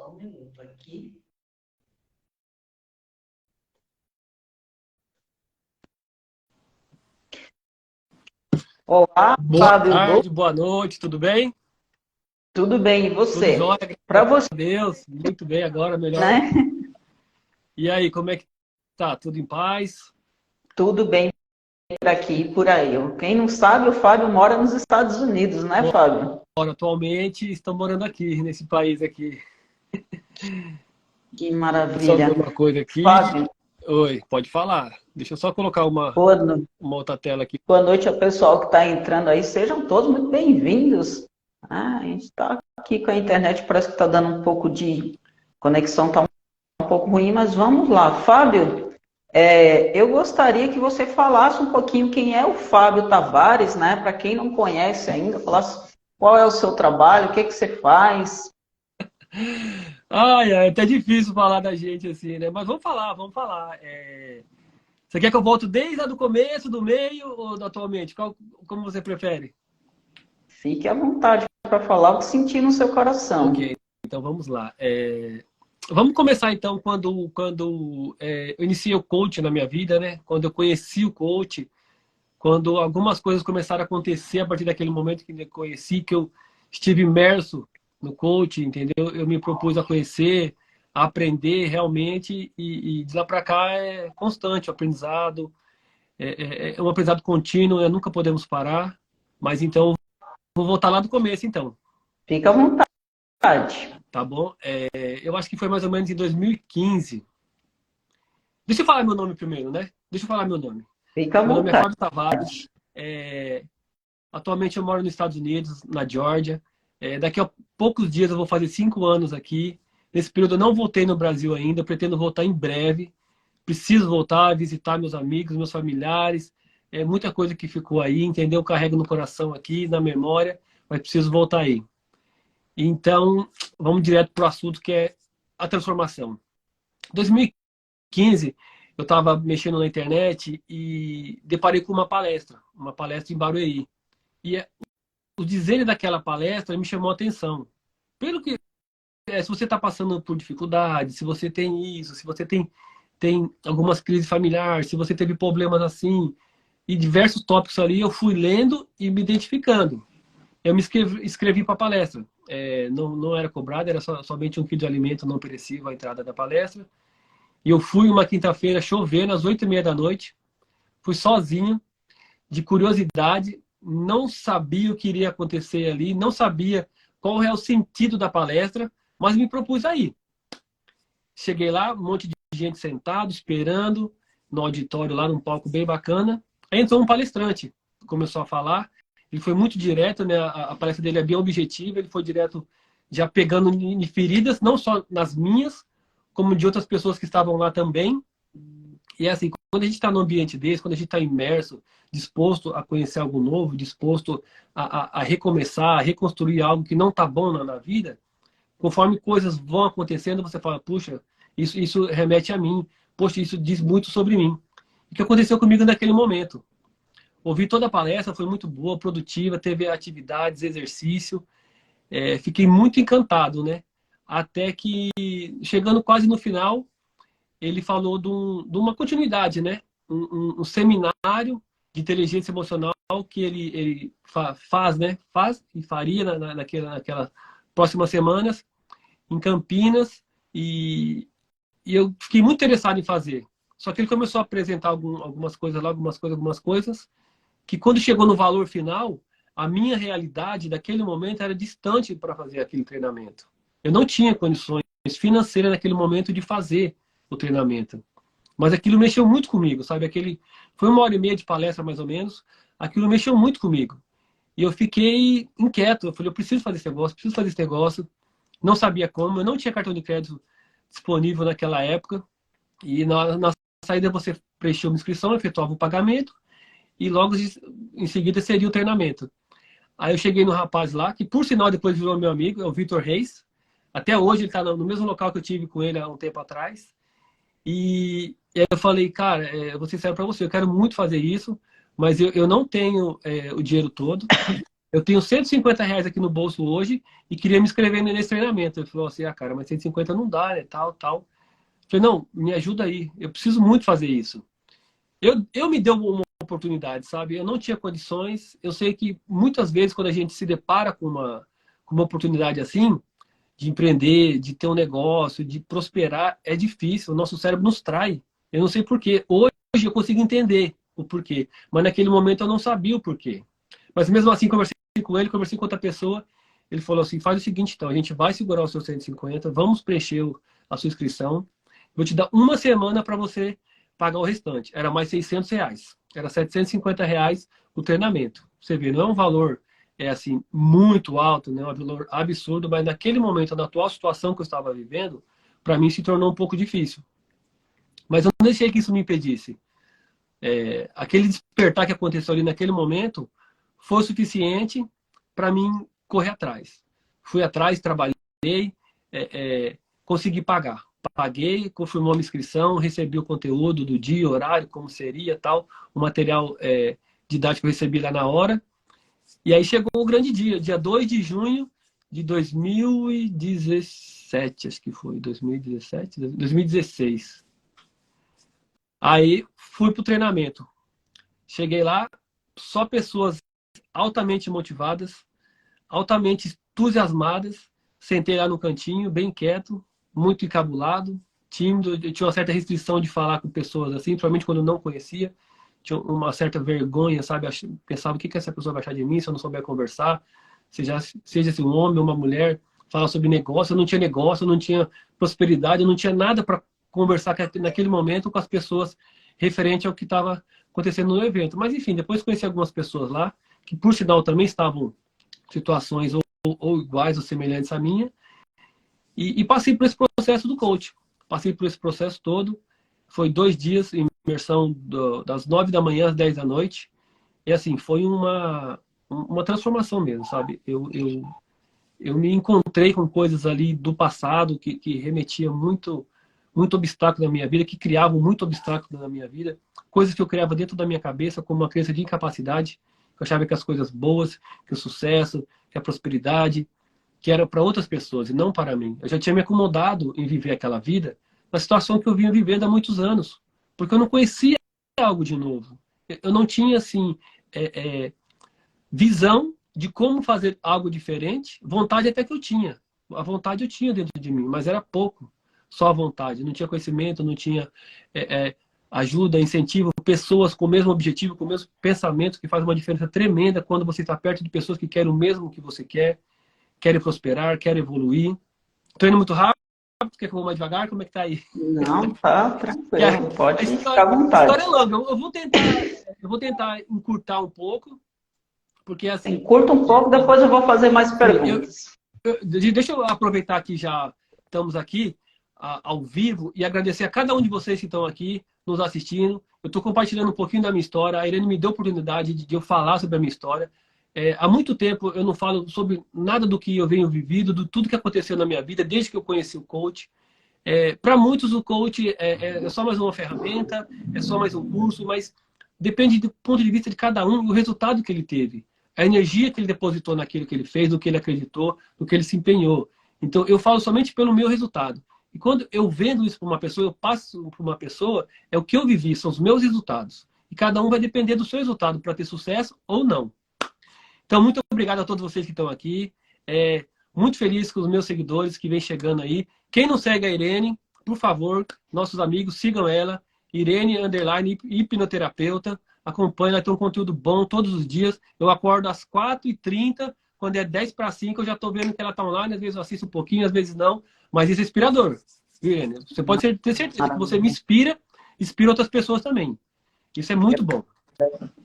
Só um minuto aqui. Olá, Boa Fábio. tarde, boa noite, tudo bem? Tudo bem, e Tudo jóia, você? Para graças você, a Deus. Muito bem, agora melhor. né? E aí, como é que tá? Tudo em paz? Tudo bem por aqui e por aí. Quem não sabe, o Fábio mora nos Estados Unidos, né, Fábio? Bora, atualmente estou morando aqui, nesse país aqui. Que Deixa eu só maravilha. ver uma coisa aqui. Fábio, Oi, pode falar. Deixa eu só colocar boa, no- uma outra tela aqui. boa noite ao pessoal que está entrando aí. Sejam todos muito bem-vindos. A gente está aqui com a internet, parece que está dando um pouco de conexão, está um pouco ruim, mas vamos lá. Fábio, eu gostaria que você falasse um pouquinho quem é o Fábio Tavares, né? Para quem não conhece ainda, falasse qual é o seu trabalho, o que que você faz. Ai, é até difícil falar da gente assim, né? Mas vamos falar, vamos falar. Você quer que eu volte desde a do começo, do meio ou do atualmente? Como você prefere? Fique à vontade para falar o que sentir no seu Ok, coração. então vamos lá. Vamos começar então eu iniciei o coach na minha vida, né? Quando eu conheci o coach, quando algumas coisas começaram a acontecer a partir daquele momento que eu conheci, que eu estive imerso no coach, entendeu? Eu me propus a conhecer, a aprender realmente e de lá para cá é constante o aprendizado, é um aprendizado contínuo, nunca podemos parar. Mas então vou voltar lá do começo então, Fique à vontade. tá bom? Eu acho que foi mais ou menos em 2015. Deixa eu falar meu nome primeiro, né? Deixa eu falar meu nome. Fique à Meu nome é vontade. Fábio Tavares. É, Atualmente eu moro nos Estados Unidos, na Geórgia. Daqui a poucos dias eu vou fazer 5 anos aqui. Nesse período eu não voltei no Brasil ainda, pretendo voltar em breve. Preciso voltar, visitar meus amigos, meus familiares. É muita coisa que ficou aí, entendeu? Eu carrego no coração aqui, na memória, mas preciso voltar aí. Então, vamos direto para o assunto que é a transformação. 2015, eu estava mexendo na internet e deparei com uma palestra em Barueri. E o dizer daquela palestra me chamou a atenção. Pelo que, se você está passando por dificuldade, se você tem isso, se você tem algumas crises familiares, se você teve problemas assim, e diversos tópicos ali, eu fui lendo e me identificando. Eu me inscrevi para a palestra. Não era cobrado, era somente um quilo de alimento não perecível a entrada da palestra. E eu fui uma quinta-feira chovendo, às 8h30 da noite. Fui sozinho, de curiosidade, não sabia o que iria acontecer ali, não sabia qual é o sentido da palestra, mas me propus a ir. Cheguei lá, um monte de gente sentado, esperando, no auditório lá, num palco bem bacana. Aí entrou um palestrante, começou a falar. Ele foi muito direto, né? A palestra dele é bem objetiva, ele foi direto, já pegando em feridas, não só nas minhas, como de outras pessoas que estavam lá também. E é assim, quando a gente está num ambiente desse, quando a gente está imerso, disposto a conhecer algo novo, disposto a recomeçar, a reconstruir algo que não está bom na vida, conforme coisas vão acontecendo, você fala, puxa, isso remete a mim, poxa, isso diz muito sobre mim. O que aconteceu comigo naquele momento? Ouvi toda a palestra, foi muito boa, produtiva, teve atividades, exercício, fiquei muito encantado, né? Até que, chegando quase no final, ele falou de uma continuidade, né? Um seminário de inteligência emocional que ele faz, né? Faz e faria naquelas próximas semanas em Campinas e eu fiquei muito interessado em fazer. Só que ele começou a apresentar algumas coisas lá, algumas coisas, que quando chegou no valor final, a minha realidade daquele momento era distante para fazer aquele treinamento. Eu não tinha condições financeiras naquele momento de fazer o treinamento. Mas aquilo mexeu muito comigo, sabe? Foi 1h30 de palestra, mais ou menos. Aquilo mexeu muito comigo. E eu fiquei inquieto. Eu falei, eu preciso fazer esse negócio, preciso fazer esse negócio. Não sabia como, eu não tinha cartão de crédito disponível naquela época. E na saída você preenchia uma inscrição, efetuava o pagamento e logo em seguida seria o treinamento. Aí eu cheguei no rapaz lá, que por sinal depois virou meu amigo, é o Vitor Reis. Até hoje ele está no mesmo local que eu tive com ele há um tempo atrás. E aí eu falei, cara, vou ser sério para você, eu quero muito fazer isso, mas eu não tenho o dinheiro todo, eu tenho R$ 150 aqui no bolso hoje e queria me inscrever nesse treinamento. Ele falou assim, cara, mas 150 não dá, né, tal. Eu falei, não, me ajuda aí, eu preciso muito fazer isso. Eu me deu uma oportunidade, sabe? Eu não tinha condições. Eu sei que muitas vezes quando a gente se depara com uma oportunidade assim, de empreender, de ter um negócio, de prosperar, é difícil. O nosso cérebro nos trai. Eu não sei porquê. Hoje eu consigo entender o porquê. Mas naquele momento eu não sabia o porquê. Mas mesmo assim, conversei com ele, conversei com outra pessoa. Ele falou assim, faz o seguinte então, a gente vai segurar o seu 150, vamos preencher a sua inscrição. Vou te dar uma semana para você pagar o restante. Era mais R$ 600. Era R$ 750 o treinamento. Você vê, não é um valor assim, muito alto, né? Um valor absurdo, mas naquele momento, na atual situação que eu estava vivendo, para mim se tornou um pouco difícil. Mas eu não deixei que isso me impedisse. Aquele despertar que aconteceu ali naquele momento foi suficiente para mim correr atrás. Fui atrás, trabalhei, consegui pagar. Paguei, confirmou a minha inscrição, recebi o conteúdo do dia, horário, como seria, tal, o material didático eu recebi lá na hora. E aí chegou o grande dia, dia 2 de junho de 2017, acho que foi, 2017, 2016. Aí fui pro treinamento. Cheguei lá, só pessoas altamente motivadas, altamente entusiasmadas. Sentei lá no cantinho, bem quieto, muito encabulado, tímido. Eu tinha uma certa restrição de falar com pessoas assim, principalmente quando eu não conhecia. Tinha uma certa vergonha, sabe? Pensava, o que essa pessoa vai achar de mim se eu não souber conversar? Seja um homem ou uma mulher, falar sobre negócio. Eu não tinha negócio, eu não tinha prosperidade, eu não tinha nada para conversar naquele momento com as pessoas referente ao que estava acontecendo no evento. Mas, enfim, depois conheci algumas pessoas lá, que, por sinal, também estavam em situações ou iguais ou semelhantes à minha, e passei por esse processo do coach. Passei por esse processo todo. Foi 2 dias, imersão das 9 da manhã às 10 da noite. E assim, foi uma transformação mesmo, sabe? Eu me encontrei com coisas ali do passado que remetia muito obstáculo na minha vida, que criavam muito obstáculo na minha vida. Coisas que eu criava dentro da minha cabeça como uma crença de incapacidade. Eu achava que as coisas boas, que o sucesso, que a prosperidade, que era para outras pessoas e não para mim. Eu já tinha me acomodado em viver aquela vida na situação que eu vinha vivendo há muitos anos. Porque eu não conhecia algo de novo. Eu não tinha, assim, visão de como fazer algo diferente. Vontade até que eu tinha. A vontade eu tinha dentro de mim, mas era pouco. Só a vontade. Não tinha conhecimento, não tinha ajuda, incentivo, pessoas com o mesmo objetivo, com o mesmo pensamento, que faz uma diferença tremenda quando você está perto de pessoas que querem o mesmo que você quer, querem prosperar, querem evoluir. Estou indo muito rápido? Quer que eu vou mais devagar? Como é que tá aí? Não, tá tranquilo. Pode ficar à vontade. A história é longa. Eu vou tentar encurtar um pouco, porque assim... Encurta um pouco, depois eu vou fazer mais perguntas. Deixa eu aproveitar que já estamos aqui ao vivo e agradecer a cada um de vocês que estão aqui nos assistindo. Eu estou compartilhando um pouquinho da minha história. A Irene me deu a oportunidade de eu falar sobre a minha história. Há muito tempo eu não falo sobre nada do que eu venho vivido, de tudo que aconteceu na minha vida, desde que eu conheci o coach. Para muitos, o coach é só mais uma ferramenta, é só mais um curso, mas depende do ponto de vista de cada um e o resultado que ele teve. A energia que ele depositou naquilo que ele fez, no que ele acreditou, no que ele se empenhou. Então, eu falo somente pelo meu resultado. E quando eu vendo isso para uma pessoa, eu passo para uma pessoa, é o que eu vivi, são os meus resultados. E cada um vai depender do seu resultado para ter sucesso ou não. Então, muito obrigado a todos vocês que estão aqui. Muito feliz com os meus seguidores que vêm chegando aí. Quem não segue a Irene, por favor, nossos amigos, sigam ela. Irene _ hipnoterapeuta. Acompanhe, ela tem um conteúdo bom todos os dias. Eu acordo às 4h30, quando é 10 para 5, eu já estou vendo que ela está online. Às vezes eu assisto um pouquinho, às vezes não. Mas isso é inspirador, Irene. Você pode ter certeza que você me inspira outras pessoas também. Isso é muito bom.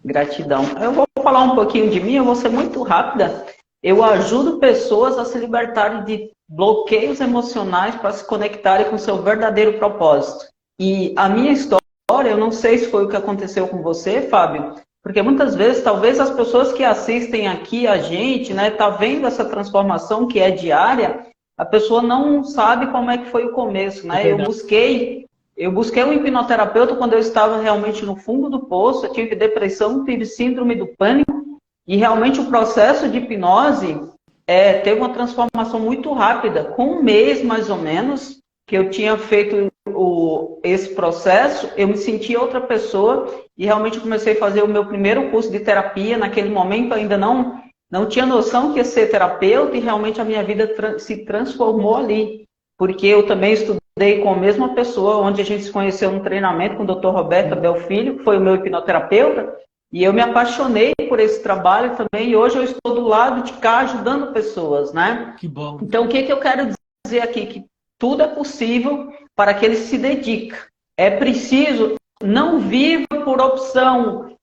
Gratidão. Eu vou falar um pouquinho de mim, eu vou ser muito rápida. Eu ajudo pessoas a se libertarem de bloqueios emocionais para se conectarem com o seu verdadeiro propósito. E a minha história, eu não sei se foi o que aconteceu com você, Fábio, porque muitas vezes, talvez as pessoas que assistem aqui a gente, né, tá vendo essa transformação que é diária, a pessoa não sabe como é que foi o começo, né? Eu busquei um hipnoterapeuta quando eu estava realmente no fundo do poço, eu tive depressão, tive síndrome do pânico, E realmente o processo de hipnose teve uma transformação muito rápida. Com um mês, mais ou menos, que eu tinha feito esse processo, eu me senti outra pessoa e realmente comecei a fazer o meu primeiro curso de terapia. Naquele momento eu ainda não tinha noção que ia ser terapeuta e realmente a minha vida se transformou ali. Porque eu também estudei com a mesma pessoa, onde a gente se conheceu no treinamento com o Dr. Roberto Abel Filho, que foi o meu hipnoterapeuta, e eu me apaixonei por esse trabalho também, e hoje eu estou do lado de cá ajudando pessoas, né? Que bom. Então, o que eu quero dizer aqui? Que tudo é possível para aquele que se dedica. É preciso, não viva por opção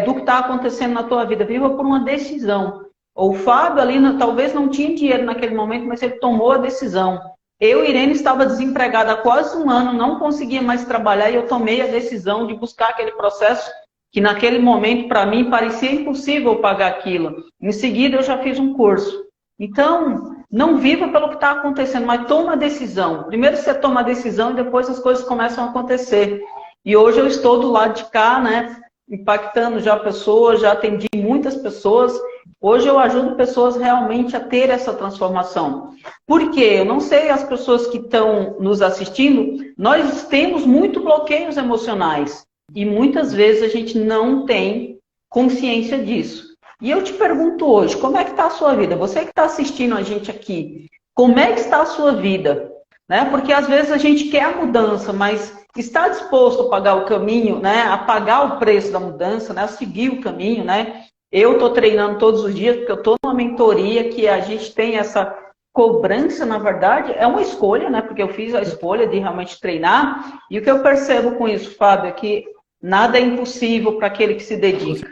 do que está acontecendo na tua vida, viva por uma decisão. O Fábio ali talvez não tinha dinheiro naquele momento, mas ele tomou a decisão. Eu, Irene, estava desempregada há quase um ano, não conseguia mais trabalhar e eu tomei a decisão de buscar aquele processo que naquele momento, para mim, parecia impossível pagar aquilo. Em seguida, eu já fiz um curso. Então, não viva pelo que está acontecendo, mas toma a decisão. Primeiro você toma a decisão e depois as coisas começam a acontecer. E hoje eu estou do lado de cá, né, impactando já pessoas, já atendi muitas pessoas. Hoje eu ajudo pessoas realmente a ter essa transformação. Por quê? Eu não sei as pessoas que estão nos assistindo, nós temos muito bloqueios emocionais. E muitas vezes a gente não tem consciência disso. E eu te pergunto hoje, como é que está a sua vida? Você que está assistindo a gente aqui, como é que está a sua vida? Né? Porque às vezes a gente quer a mudança, mas está disposto a pagar o caminho, né? A pagar o preço da mudança, né? A seguir o caminho, né? Eu estou treinando todos os dias, porque eu estou numa mentoria que a gente tem essa cobrança, na verdade, é uma escolha, né? Porque eu fiz a escolha de realmente treinar. E o que eu percebo com isso, Fábio, é que nada é impossível para aquele que se dedica.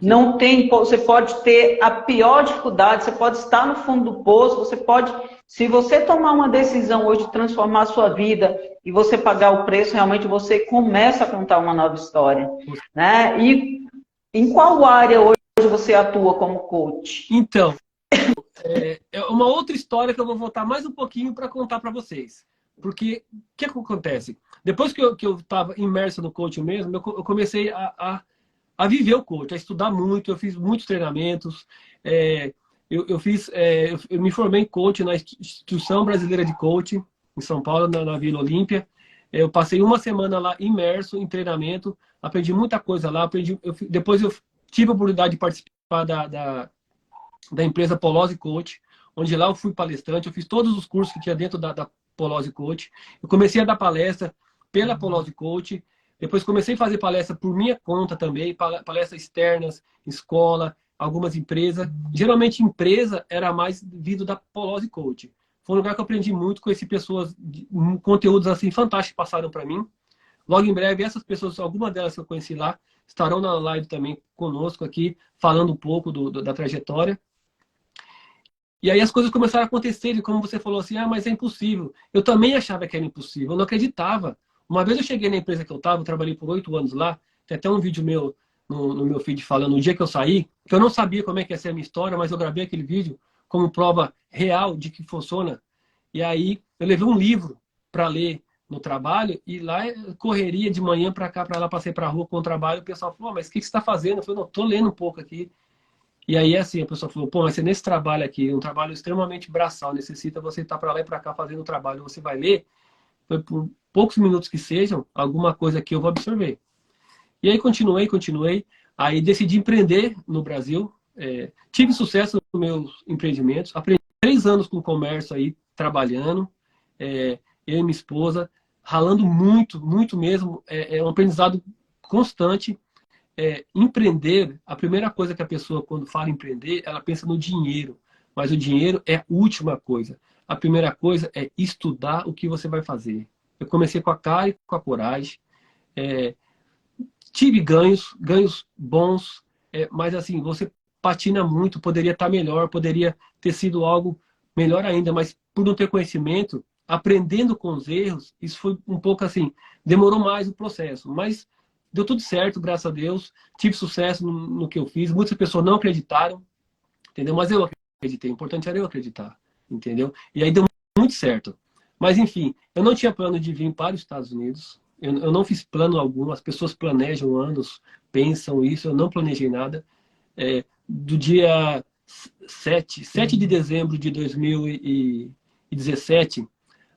Não tem, você pode ter a pior dificuldade, você pode estar no fundo do poço, você pode, se você tomar uma decisão hoje de transformar a sua vida e você pagar o preço, realmente você começa a contar uma nova história, né? E em qual área hoje você atua como coach? Então, é uma outra história que eu vou voltar mais um pouquinho para contar para vocês. Porque o que acontece? Depois que eu estava imerso no coaching mesmo, eu comecei a viver o coaching, a estudar muito, eu fiz muitos treinamentos, eu me formei em coaching na Instituição Brasileira de Coaching, em São Paulo, na Vila Olímpia. Eu passei uma semana lá imerso em treinamento, aprendi muita coisa lá, depois eu tive a oportunidade de participar da empresa Polose Coach, onde lá eu fui palestrante, eu fiz todos os cursos que tinha dentro da Polose Coach. Eu comecei a dar palestra pela Polose Coach, depois comecei a fazer palestra por minha conta também, palestras externas, escola, algumas empresas. Geralmente empresa era mais vindo da Polose Coach. Foi um lugar que eu aprendi muito, conheci pessoas, conteúdos assim fantásticos que passaram para mim. Logo em breve, essas pessoas, algumas delas que eu conheci lá, estarão na live também conosco aqui, falando um pouco da trajetória. E aí as coisas começaram a acontecer, e como você falou assim, mas é impossível. Eu também achava que era impossível, eu não acreditava. Uma vez eu cheguei na empresa que eu estava, eu trabalhei por 8 anos lá, tem até um vídeo meu no meu feed falando o dia que eu saí, que eu não sabia como é que ia ser a minha história, mas eu gravei aquele vídeo como prova real de que funciona. E aí eu levei um livro para ler no trabalho, e lá correria de manhã para cá, para lá, passei para a rua com o trabalho, o pessoal falou, mas o que você está fazendo? Eu falei, não, estou lendo um pouco aqui. E aí, assim, a pessoa falou, mas você nesse trabalho aqui, um trabalho extremamente braçal, necessita você estar para lá e para cá fazendo o trabalho, você vai ler, por poucos minutos que sejam, alguma coisa que eu vou absorver. E aí continuei, aí decidi empreender no Brasil, tive sucesso nos meus empreendimentos, aprendi 3 anos com comércio aí, trabalhando, eu e minha esposa, ralando muito, muito mesmo, é um aprendizado constante. Empreender, a primeira coisa que a pessoa, quando fala em empreender, ela pensa no dinheiro. Mas o dinheiro é a última coisa. A primeira coisa é estudar o que você vai fazer. Eu comecei com a cara e com a coragem. Tive ganhos bons, mas assim, você patina muito, poderia estar melhor, poderia ter sido algo melhor ainda, mas por não ter conhecimento, aprendendo com os erros, isso foi um pouco assim, demorou mais o processo, mas deu tudo certo, graças a Deus. Tive sucesso no que eu fiz. Muitas pessoas não acreditaram, entendeu? Mas eu acreditei. O importante era eu acreditar, entendeu? E aí deu muito certo. Mas, enfim, eu não tinha plano de vir para os Estados Unidos. Eu não fiz plano algum. As pessoas planejam anos, pensam isso. Eu não planejei nada. do dia 7 de dezembro de 2017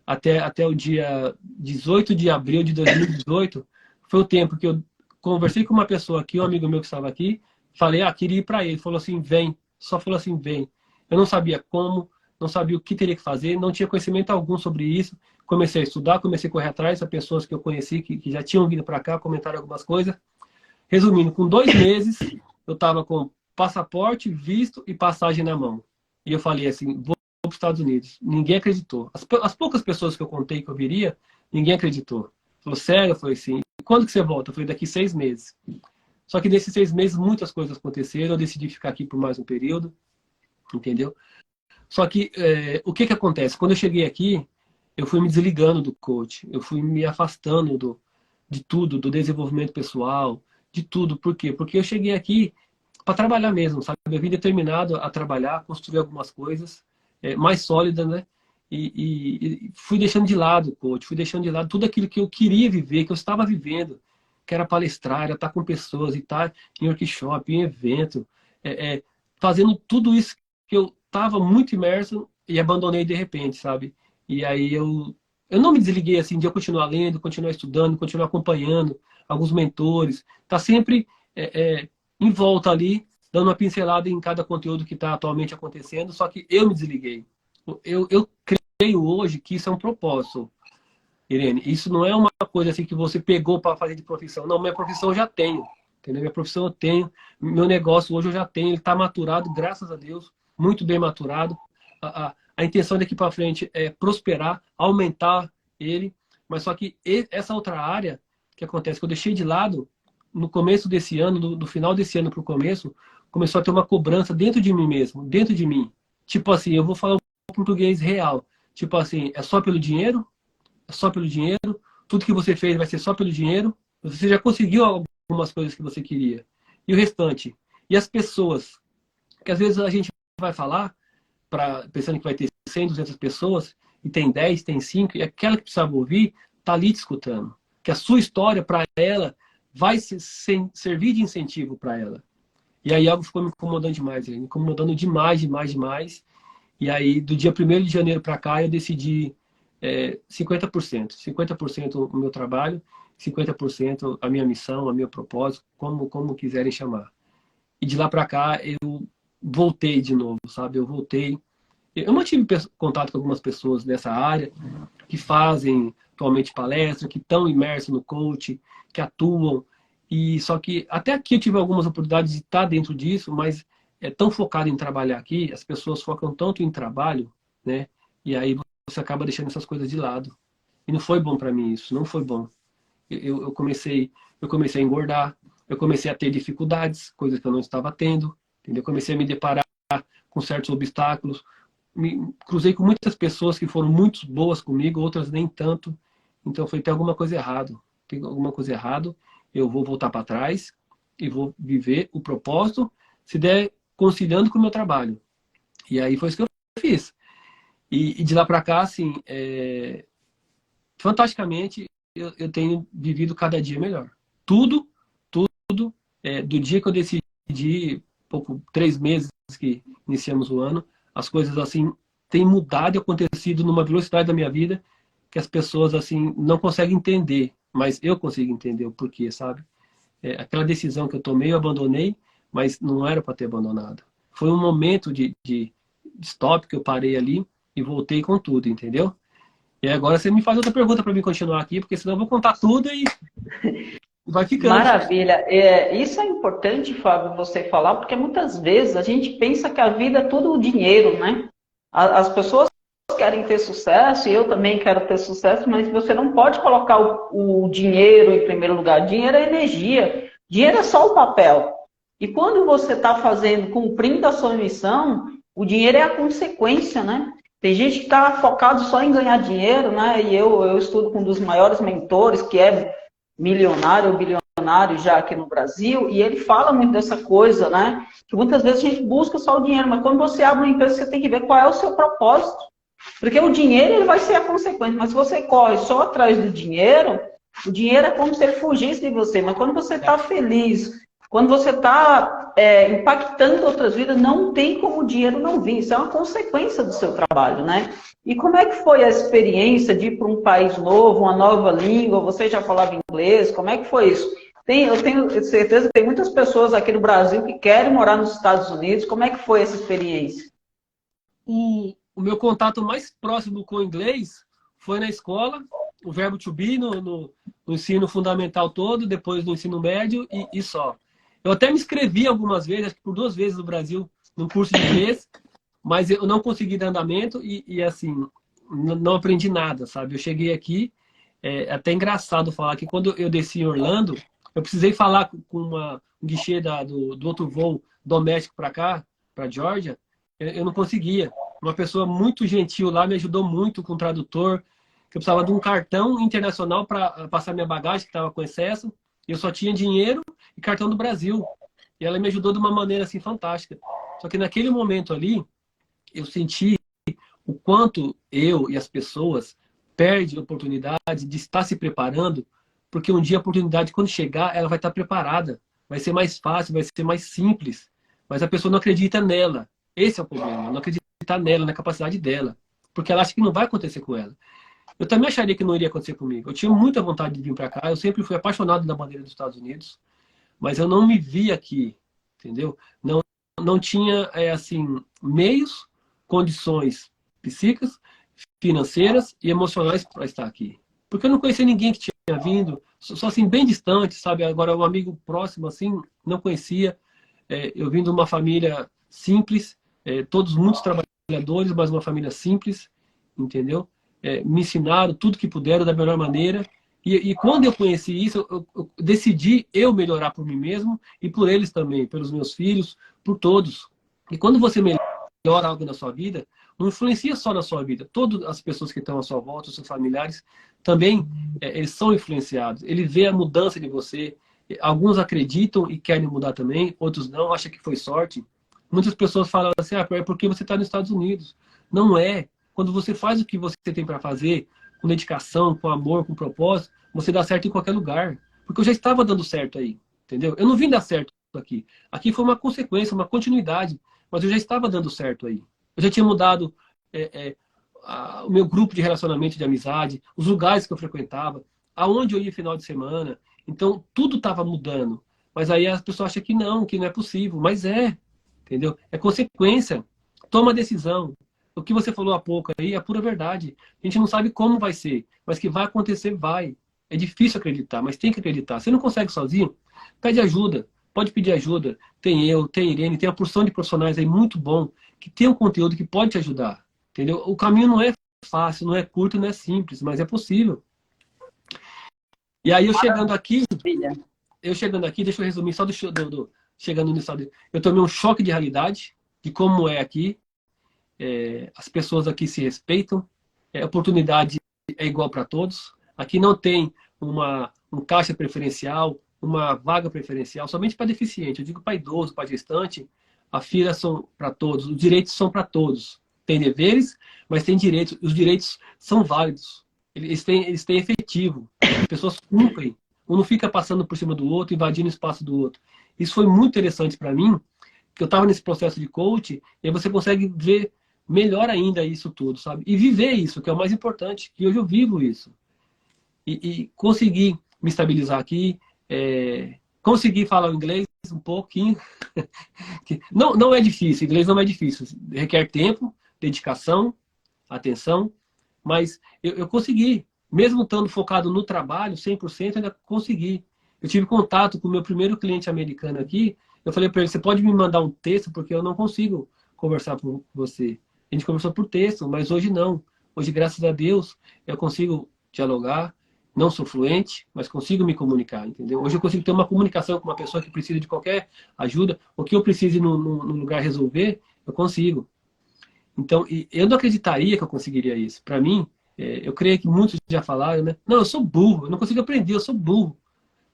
até o dia 18 de abril de 2018, foi o tempo que eu conversei com uma pessoa aqui, um amigo meu que estava aqui, falei, queria ir para ele. Falou assim, vem. Só falou assim, vem. Eu não sabia como, não sabia o que teria que fazer, não tinha conhecimento algum sobre isso. Comecei a estudar, comecei a correr atrás de pessoas que eu conheci, que já tinham vindo para cá, comentaram algumas coisas. Resumindo, com 2 meses, eu estava com passaporte, visto e passagem na mão. E eu falei assim, vou para os Estados Unidos. Ninguém acreditou. As poucas pessoas que eu contei que eu viria, ninguém acreditou. Falou, sério? Eu falei assim, quando que você volta? Eu falei, daqui 6 meses. Só que nesses 6 meses muitas coisas aconteceram, eu decidi ficar aqui por mais um período, entendeu? Só que o que acontece? Quando eu cheguei aqui, eu fui me desligando do coach, eu fui me afastando de tudo, do desenvolvimento pessoal, de tudo. Por quê? Porque eu cheguei aqui para trabalhar mesmo, sabe? Eu vim determinado a trabalhar, construir algumas coisas mais sólidas, né? E fui deixando de lado o coach, fui deixando de lado tudo aquilo que eu queria viver, que eu estava vivendo, que era palestrar, era estar com pessoas, e estar em workshop, em evento, fazendo tudo isso que eu estava muito imerso e abandonei de repente, sabe? E aí eu não me desliguei assim de eu continuar lendo, continuar estudando, continuar acompanhando alguns mentores, tá sempre em volta ali, dando uma pincelada em cada conteúdo que está atualmente acontecendo, só que eu me desliguei. Eu creio hoje que isso é um propósito, Irene. Isso não é uma coisa assim que você pegou para fazer de profissão. Não, minha profissão eu já tenho. Entendeu? Minha profissão eu tenho. Meu negócio hoje eu já tenho. Ele está maturado, graças a Deus. Muito bem maturado. A intenção daqui para frente é prosperar, aumentar ele. Mas só que essa outra área que acontece, que eu deixei de lado, no começo desse ano, no final desse ano para o começo, começou a ter uma cobrança dentro de mim mesmo, dentro de mim. Tipo assim, eu vou falar um português real. Tipo assim, é só pelo dinheiro? É só pelo dinheiro? Tudo que você fez vai ser só pelo dinheiro? Você já conseguiu algumas coisas que você queria. E o restante? E as pessoas? Que às vezes a gente vai falar, pensando que vai ter 100, 200 pessoas, e tem 10, tem 5, e aquela que precisava ouvir está ali te escutando. Que a sua história, para ela, vai servir de incentivo para ela. E aí algo ficou me incomodando demais, me incomodando demais, demais, demais. E aí, do dia 1º de janeiro para cá, eu decidi 50%. 50% o meu trabalho, 50% a minha missão, o meu propósito, como quiserem chamar. E de lá para cá, eu voltei de novo, sabe? Eu voltei. Eu mantive contato com algumas pessoas dessa área, que fazem atualmente palestra, que estão imersos no coach, que atuam. E só que até aqui eu tive algumas oportunidades de estar dentro disso, mas é tão focado em trabalhar aqui, as pessoas focam tanto em trabalho, né? E aí você acaba deixando essas coisas de lado. E não foi bom para mim isso, não foi bom. Eu comecei a engordar, eu comecei a ter dificuldades, coisas que eu não estava tendo, entendeu? Eu comecei a me deparar com certos obstáculos, me cruzei com muitas pessoas que foram muito boas comigo, outras nem tanto. Então foi ter alguma coisa errada. Tem alguma coisa errada, eu vou voltar para trás e vou viver o propósito, se der conciliando com o meu trabalho. E aí foi isso que eu fiz. E de lá para cá, assim, fantasticamente, eu tenho vivido cada dia melhor. Tudo, do dia que eu decidi, 3 meses que iniciamos o ano, as coisas, assim, têm mudado e acontecido numa velocidade da minha vida que as pessoas, assim, não conseguem entender. Mas eu consigo entender o porquê, sabe? Aquela decisão que eu tomei, eu abandonei, mas não era para ter abandonado. Foi um momento de stop que eu parei ali e voltei com tudo, entendeu? E agora você me faz outra pergunta para mim continuar aqui, porque senão eu vou contar tudo e vai ficando. Maravilha. Isso é importante, Fábio, você falar, porque muitas vezes a gente pensa que a vida é tudo o dinheiro, né? As pessoas querem ter sucesso, e eu também quero ter sucesso, mas você não pode colocar o dinheiro em primeiro lugar. Dinheiro é energia, dinheiro é só o papel. E quando você está cumprindo a sua missão, o dinheiro é a consequência, né? Tem gente que está focado só em ganhar dinheiro, né? E eu estudo com um dos maiores mentores, que é milionário ou bilionário já aqui no Brasil, e ele fala muito dessa coisa, né? Que muitas vezes a gente busca só o dinheiro, mas quando você abre uma empresa, você tem que ver qual é o seu propósito. Porque o dinheiro ele vai ser a consequência, mas se você corre só atrás do dinheiro, o dinheiro é como se ele fugisse de você. Mas quando você está feliz, quando você está impactando outras vidas, não tem como o dinheiro não vir. Isso é uma consequência do seu trabalho, né? E como é que foi a experiência de ir para um país novo, uma nova língua? Você já falava inglês? Como é que foi isso? Eu tenho certeza que tem muitas pessoas aqui no Brasil que querem morar nos Estados Unidos. Como é que foi essa experiência? O meu contato mais próximo com o inglês foi na escola, o verbo to be no ensino fundamental todo, depois no ensino médio e só. Eu até me inscrevi algumas vezes, acho que por 2 vezes no Brasil, num curso de inglês, mas eu não consegui dar andamento e assim, não aprendi nada, sabe? Eu cheguei aqui, até engraçado falar que quando eu desci em Orlando, eu precisei falar com um guichê do outro voo doméstico para cá, para Georgia, eu não conseguia. Uma pessoa muito gentil lá me ajudou muito com o tradutor, que eu precisava de um cartão internacional para passar minha bagagem, que estava com excesso, e eu só tinha dinheiro e cartão do Brasil. E ela me ajudou de uma maneira assim fantástica. Só que naquele momento ali, eu senti o quanto eu e as pessoas perdem a oportunidade de estar se preparando, porque um dia a oportunidade, quando chegar, ela vai estar preparada. Vai ser mais fácil, vai ser mais simples. Mas a pessoa não acredita nela. Esse é o problema. Não acreditar nela, na capacidade dela. Porque ela acha que não vai acontecer com ela. Eu também acharia que não iria acontecer comigo. Eu tinha muita vontade de vir para cá. Eu sempre fui apaixonado da bandeira dos Estados Unidos. Mas eu não me vi aqui. Entendeu? Não tinha, assim, meios, condições psíquicas, financeiras e emocionais para estar aqui. Porque eu não conhecia ninguém que tinha vindo, só assim, bem distante, sabe? Agora, um amigo próximo, assim, não conhecia. Eu vim de uma família simples, todos muitos trabalhadores, mas uma família simples, entendeu? Me ensinaram tudo que puderam da melhor maneira. E quando eu conheci isso, eu decidi eu melhorar por mim mesmo e por eles também, pelos meus filhos, por todos. E quando você melhora algo na sua vida, não influencia só na sua vida. Todas as pessoas que estão à sua volta, os seus familiares, também eles são influenciados. Ele vê a mudança de você. Alguns acreditam e querem mudar também, outros não, acham que foi sorte. Muitas pessoas falam assim, é porque você está nos Estados Unidos. Não é. Quando você faz o que você tem para fazer, com dedicação, com amor, com propósito, você dá certo em qualquer lugar. Porque eu já estava dando certo aí, entendeu? Eu não vim dar certo aqui. Aqui foi uma consequência, uma continuidade, mas eu já estava dando certo aí. Eu já tinha mudado o meu grupo de relacionamento, de amizade, os lugares que eu frequentava, aonde eu ia final de semana. Então, tudo estava mudando. Mas aí as pessoas acham que não é possível. Mas entendeu? É consequência. Toma decisão. O que você falou há pouco aí é pura verdade. A gente não sabe como vai ser, mas que vai acontecer, vai. É difícil acreditar, mas tem que acreditar. Você não consegue sozinho? Pede ajuda. Pode pedir ajuda. Tem eu, tem Irene, tem uma porção de profissionais aí muito bom, que tem um conteúdo que pode te ajudar. Entendeu? O caminho não é fácil, não é curto, não é simples, mas é possível. E aí Maravilha. eu chegando aqui, deixa eu resumir só chegando no estado. Eu tomei um choque de realidade, de como é aqui. As pessoas aqui se respeitam, a oportunidade é igual para todos. Aqui não tem um caixa preferencial, uma vaga preferencial, somente para deficiente. Eu digo para idoso, para gestante, a fila são para todos, os direitos são para todos. Tem deveres, mas tem direitos. Os direitos são válidos. Eles têm efetivo. As pessoas cumprem. Um não fica passando por cima do outro, invadindo o espaço do outro. Isso foi muito interessante para mim, que eu estava nesse processo de coach, e aí você consegue ver melhor ainda isso tudo, sabe? E viver isso, que é o mais importante, que hoje eu vivo isso. E conseguir me estabilizar aqui, conseguir falar o inglês um pouquinho. Não é difícil, inglês não é difícil. Requer tempo, dedicação, atenção, mas eu consegui. Mesmo estando focado no trabalho, 100%, ainda consegui. Eu tive contato com o meu primeiro cliente americano aqui. Eu falei para ele, você pode me mandar um texto, porque eu não consigo conversar com você. A gente conversou por texto, mas hoje não. Hoje, graças a Deus, eu consigo dialogar. Não sou fluente, mas consigo me comunicar, entendeu? Hoje eu consigo ter uma comunicação com uma pessoa que precisa de qualquer ajuda. O que eu precise no lugar resolver, eu consigo. Então, eu não acreditaria que eu conseguiria isso. Para mim, eu creio que muitos já falaram, né? Não, eu sou burro, eu não consigo aprender, eu sou burro.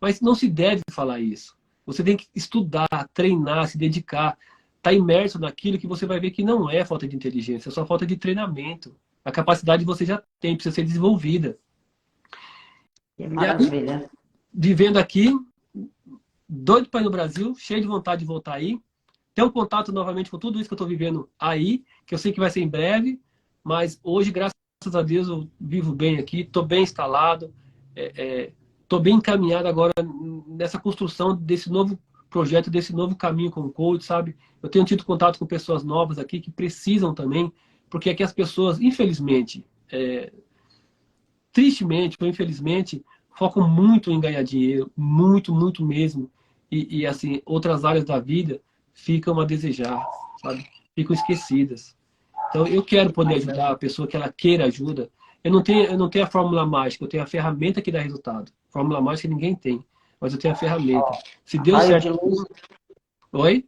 Mas não se deve falar isso. Você tem que estudar, treinar, se dedicar, estar imerso naquilo que você vai ver que não é falta de inteligência, é só falta de treinamento. A capacidade você já tem, precisa ser desenvolvida. Que E aí, maravilha. vivendo aqui, doido para ir no Brasil, cheio de vontade de voltar aí. Ter um contato novamente com tudo isso que eu estou vivendo aí, que eu sei que vai ser em breve, mas hoje, graças a Deus, eu vivo bem aqui, estou bem instalado, estou bem encaminhado agora nessa construção desse novo projeto, desse novo caminho como coach, sabe? Eu tenho tido contato com pessoas novas aqui que precisam também, porque aqui as pessoas, infelizmente, tristemente ou infelizmente, focam muito em ganhar dinheiro, muito, muito mesmo. E assim, outras áreas da vida ficam a desejar, sabe? Ficam esquecidas. Então, eu quero poder ajudar a pessoa que ela queira ajuda. Eu não tenho a fórmula mágica, eu tenho a ferramenta que dá resultado. Fórmula mágica ninguém tem, mas eu tenho a ferramenta. Se deu Raio de certo... luz. Oi?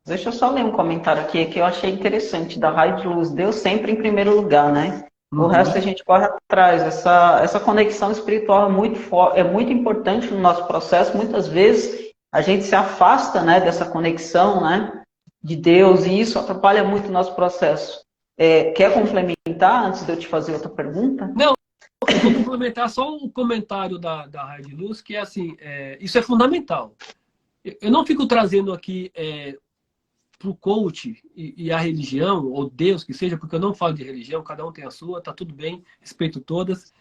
Deixa eu só ler um comentário aqui que eu achei interessante, da raio de luz. Deus sempre em primeiro lugar, né? O resto a gente corre atrás. Essa conexão espiritual é muito importante no nosso processo. Muitas vezes a gente se afasta, né, dessa conexão, né, de Deus, e isso atrapalha muito o nosso processo. Quer complementar antes de eu te fazer outra pergunta? Não, eu vou complementar só um comentário da Raio de Luz, que é assim, isso é fundamental. Eu não fico trazendo aqui para o coach e a religião, ou Deus que seja, porque eu não falo de religião, cada um tem a sua, tá tudo bem, respeito todas,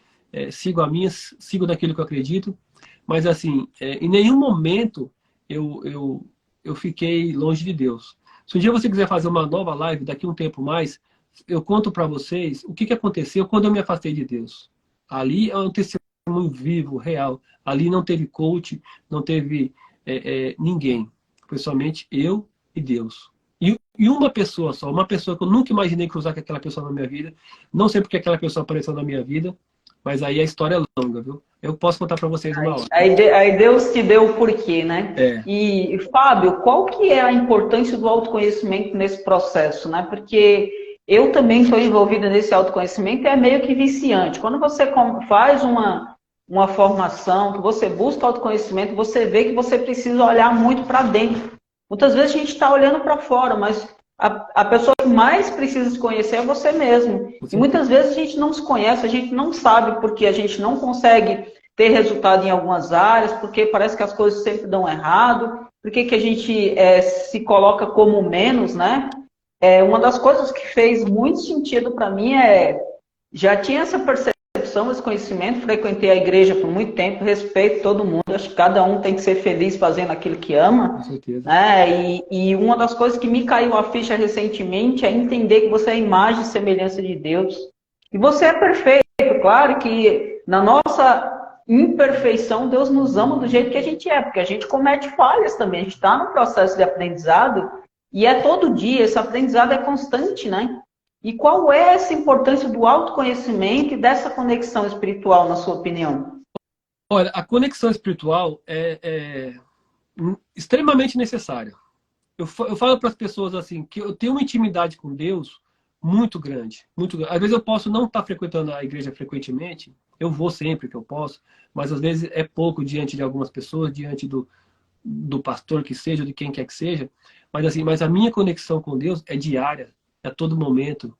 sigo a minha, sigo daquilo que eu acredito, mas assim, em nenhum momento eu fiquei longe de Deus. Se um dia você quiser fazer uma nova live, daqui a um tempo mais, eu conto para vocês o que aconteceu quando eu me afastei de Deus. Ali é um testemunho vivo, real. Ali não teve coach, não teve ninguém. Foi somente eu e Deus. E uma pessoa só, uma pessoa que eu nunca imaginei cruzar com aquela pessoa na minha vida. Não sei porque aquela pessoa apareceu na minha vida, mas aí a história é longa, viu? Eu posso contar para vocês uma hora. Aí Deus te deu o porquê, né? É. E, Fábio, qual que é a importância do autoconhecimento nesse processo, né? Porque eu também estou envolvida nesse autoconhecimento e é meio que viciante. Quando você faz uma formação, que você busca autoconhecimento, você vê que você precisa olhar muito para dentro. Muitas vezes a gente está olhando para fora, mas a pessoa que mais precisa se conhecer é você mesmo. E muitas vezes a gente não se conhece, a gente não sabe porque a gente não consegue ter resultado em algumas áreas, porque parece que as coisas sempre dão errado, porque que a gente se coloca como menos, né? Uma das coisas que fez muito sentido para mim já tinha essa percepção, esse conhecimento, frequentei a igreja por muito tempo, respeito todo mundo, acho que cada um tem que ser feliz fazendo aquilo que ama. Com certeza. Né? E uma das coisas que me caiu a ficha recentemente é entender que você é a imagem e semelhança de Deus. E você é perfeito, claro que na nossa imperfeição, Deus nos ama do jeito que a gente é, porque a gente comete falhas também, a gente está no processo de aprendizado, e é todo dia, esse aprendizado é constante, né? E qual é essa importância do autoconhecimento e dessa conexão espiritual, na sua opinião? Olha, a conexão espiritual é extremamente necessária. Eu falo para as pessoas assim, que eu tenho uma intimidade com Deus muito grande, muito grande. Às vezes eu posso não estar frequentando a igreja frequentemente, eu vou sempre que eu posso, mas às vezes é pouco diante de algumas pessoas, diante do pastor que seja, de quem quer que seja. Mas a minha conexão com Deus é diária, a todo momento.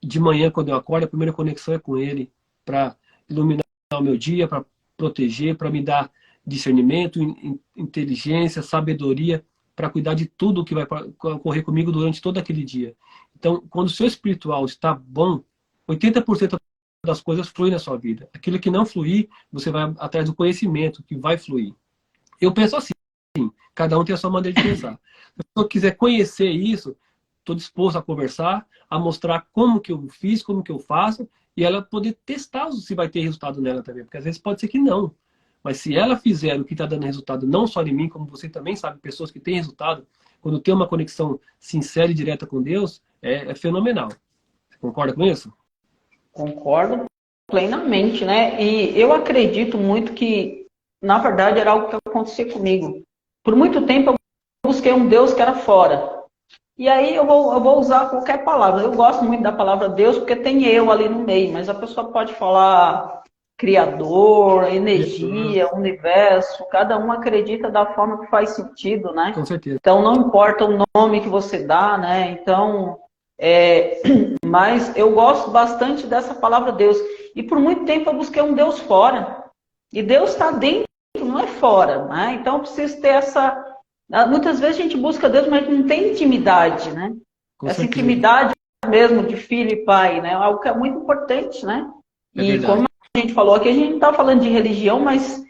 De manhã, quando eu acordo, a primeira conexão é com Ele, para iluminar o meu dia, para proteger, para me dar discernimento, inteligência, sabedoria, para cuidar de tudo que vai ocorrer comigo durante todo aquele dia. Então, quando o seu espiritual está bom, 80% das coisas fluem na sua vida. Aquilo que não fluir, você vai atrás do conhecimento que vai fluir. Eu penso assim, cada um tem a sua maneira de pensar. Se a pessoa quiser conhecer isso, estou disposto a conversar, a mostrar como que eu fiz, como que eu faço, e ela poder testar se vai ter resultado nela também, porque às vezes pode ser que não. Mas se ela fizer o que está dando resultado, não só em mim, como você também sabe, pessoas que têm resultado, quando tem uma conexão sincera e direta com Deus, é fenomenal. Você concorda com isso? Concordo plenamente, né? E eu acredito muito que, na verdade, era algo que acontecia comigo. Por muito tempo eu busquei um Deus que era fora. E aí eu vou usar qualquer palavra. Eu gosto muito da palavra Deus porque tem eu ali no meio, mas a pessoa pode falar Criador, energia, universo, cada um acredita da forma que faz sentido, né? Com certeza. Então não importa o nome que você dá, né? Então, mas eu gosto bastante dessa palavra Deus. E por muito tempo eu busquei um Deus fora. E Deus está dentro não é fora, né? Então, eu preciso ter essa... Muitas vezes a gente busca Deus, mas não tem intimidade, né? Com Essa certeza. intimidade mesmo de filho e pai, né? Algo que é muito importante, né? É E como verdade. a gente falou aqui, a gente não está falando de religião, mas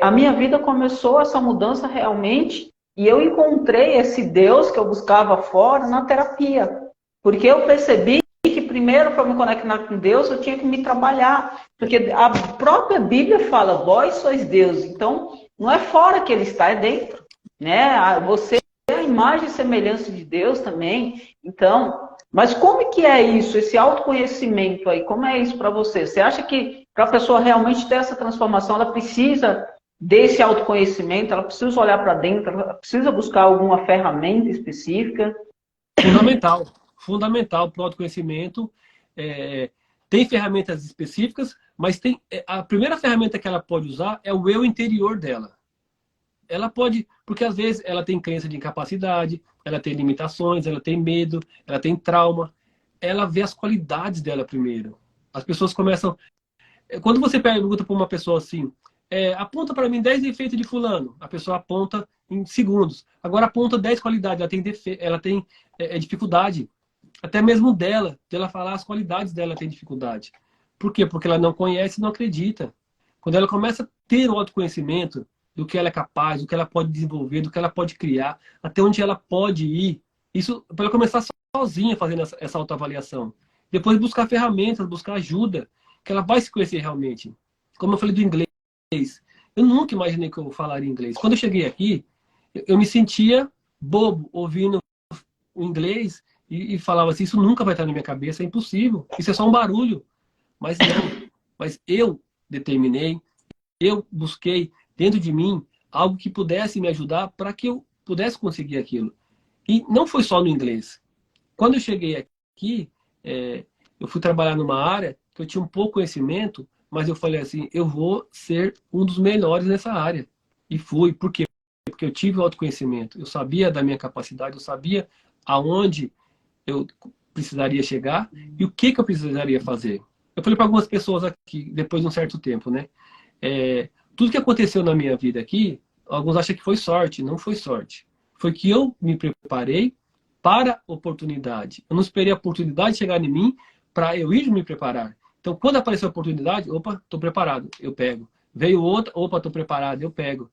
a minha vida começou essa mudança realmente, e eu encontrei esse Deus que eu buscava fora na terapia. Porque eu percebi que primeiro, para me conectar com Deus, eu tinha que me trabalhar. Porque a própria Bíblia fala, vós sois Deus. Então, não é fora que ele está, é dentro. Né? Você é a imagem e semelhança de Deus também. Então, mas como que é isso, esse autoconhecimento aí? Como é isso para você? Você acha que para a pessoa realmente ter essa transformação, ela precisa desse autoconhecimento, ela precisa olhar para dentro, ela precisa buscar alguma ferramenta específica? Fundamental. Fundamental para o autoconhecimento. Tem ferramentas específicas, mas a primeira ferramenta que ela pode usar é o eu interior dela. Ela pode, porque às vezes ela tem crença de incapacidade, ela tem limitações, ela tem medo, ela tem trauma. Ela vê as qualidades dela primeiro. As pessoas começam... Quando você pergunta para uma pessoa assim, aponta para mim 10 defeitos de fulano, a pessoa aponta em segundos. Agora aponta 10 qualidades, ela tem dificuldade. Até mesmo dela falar as qualidades dela tem dificuldade. Por quê? Porque ela não conhece e não acredita. Quando ela começa a ter o autoconhecimento do que ela é capaz, do que ela pode desenvolver, do que ela pode criar, até onde ela pode ir, isso para ela começar sozinha fazendo essa autoavaliação. Depois buscar ferramentas, buscar ajuda, que ela vai se conhecer realmente. Como eu falei do inglês, eu nunca imaginei que eu falaria inglês. Quando eu cheguei aqui, eu me sentia bobo ouvindo o inglês e falava assim, isso nunca vai estar na minha cabeça, é impossível, isso é só um barulho. Mas não, mas eu determinei, eu busquei dentro de mim algo que pudesse me ajudar para que eu pudesse conseguir aquilo. E não foi só no inglês. Quando eu cheguei aqui, eu fui trabalhar numa área que eu tinha um pouco conhecimento, mas eu falei assim, eu vou ser um dos melhores nessa área. E fui. Por quê? Porque eu tive o autoconhecimento. Eu sabia da minha capacidade, eu sabia aonde eu precisaria chegar e o que eu precisaria fazer. Eu falei para algumas pessoas aqui, depois de um certo tempo, né? Tudo que aconteceu na minha vida aqui, alguns acham que foi sorte. Não foi sorte. Foi que eu me preparei para a oportunidade. Eu não esperei a oportunidade chegar em mim para eu ir me preparar. Então, quando apareceu a oportunidade, opa, estou preparado, eu pego. Veio outra, opa, estou preparado, eu pego.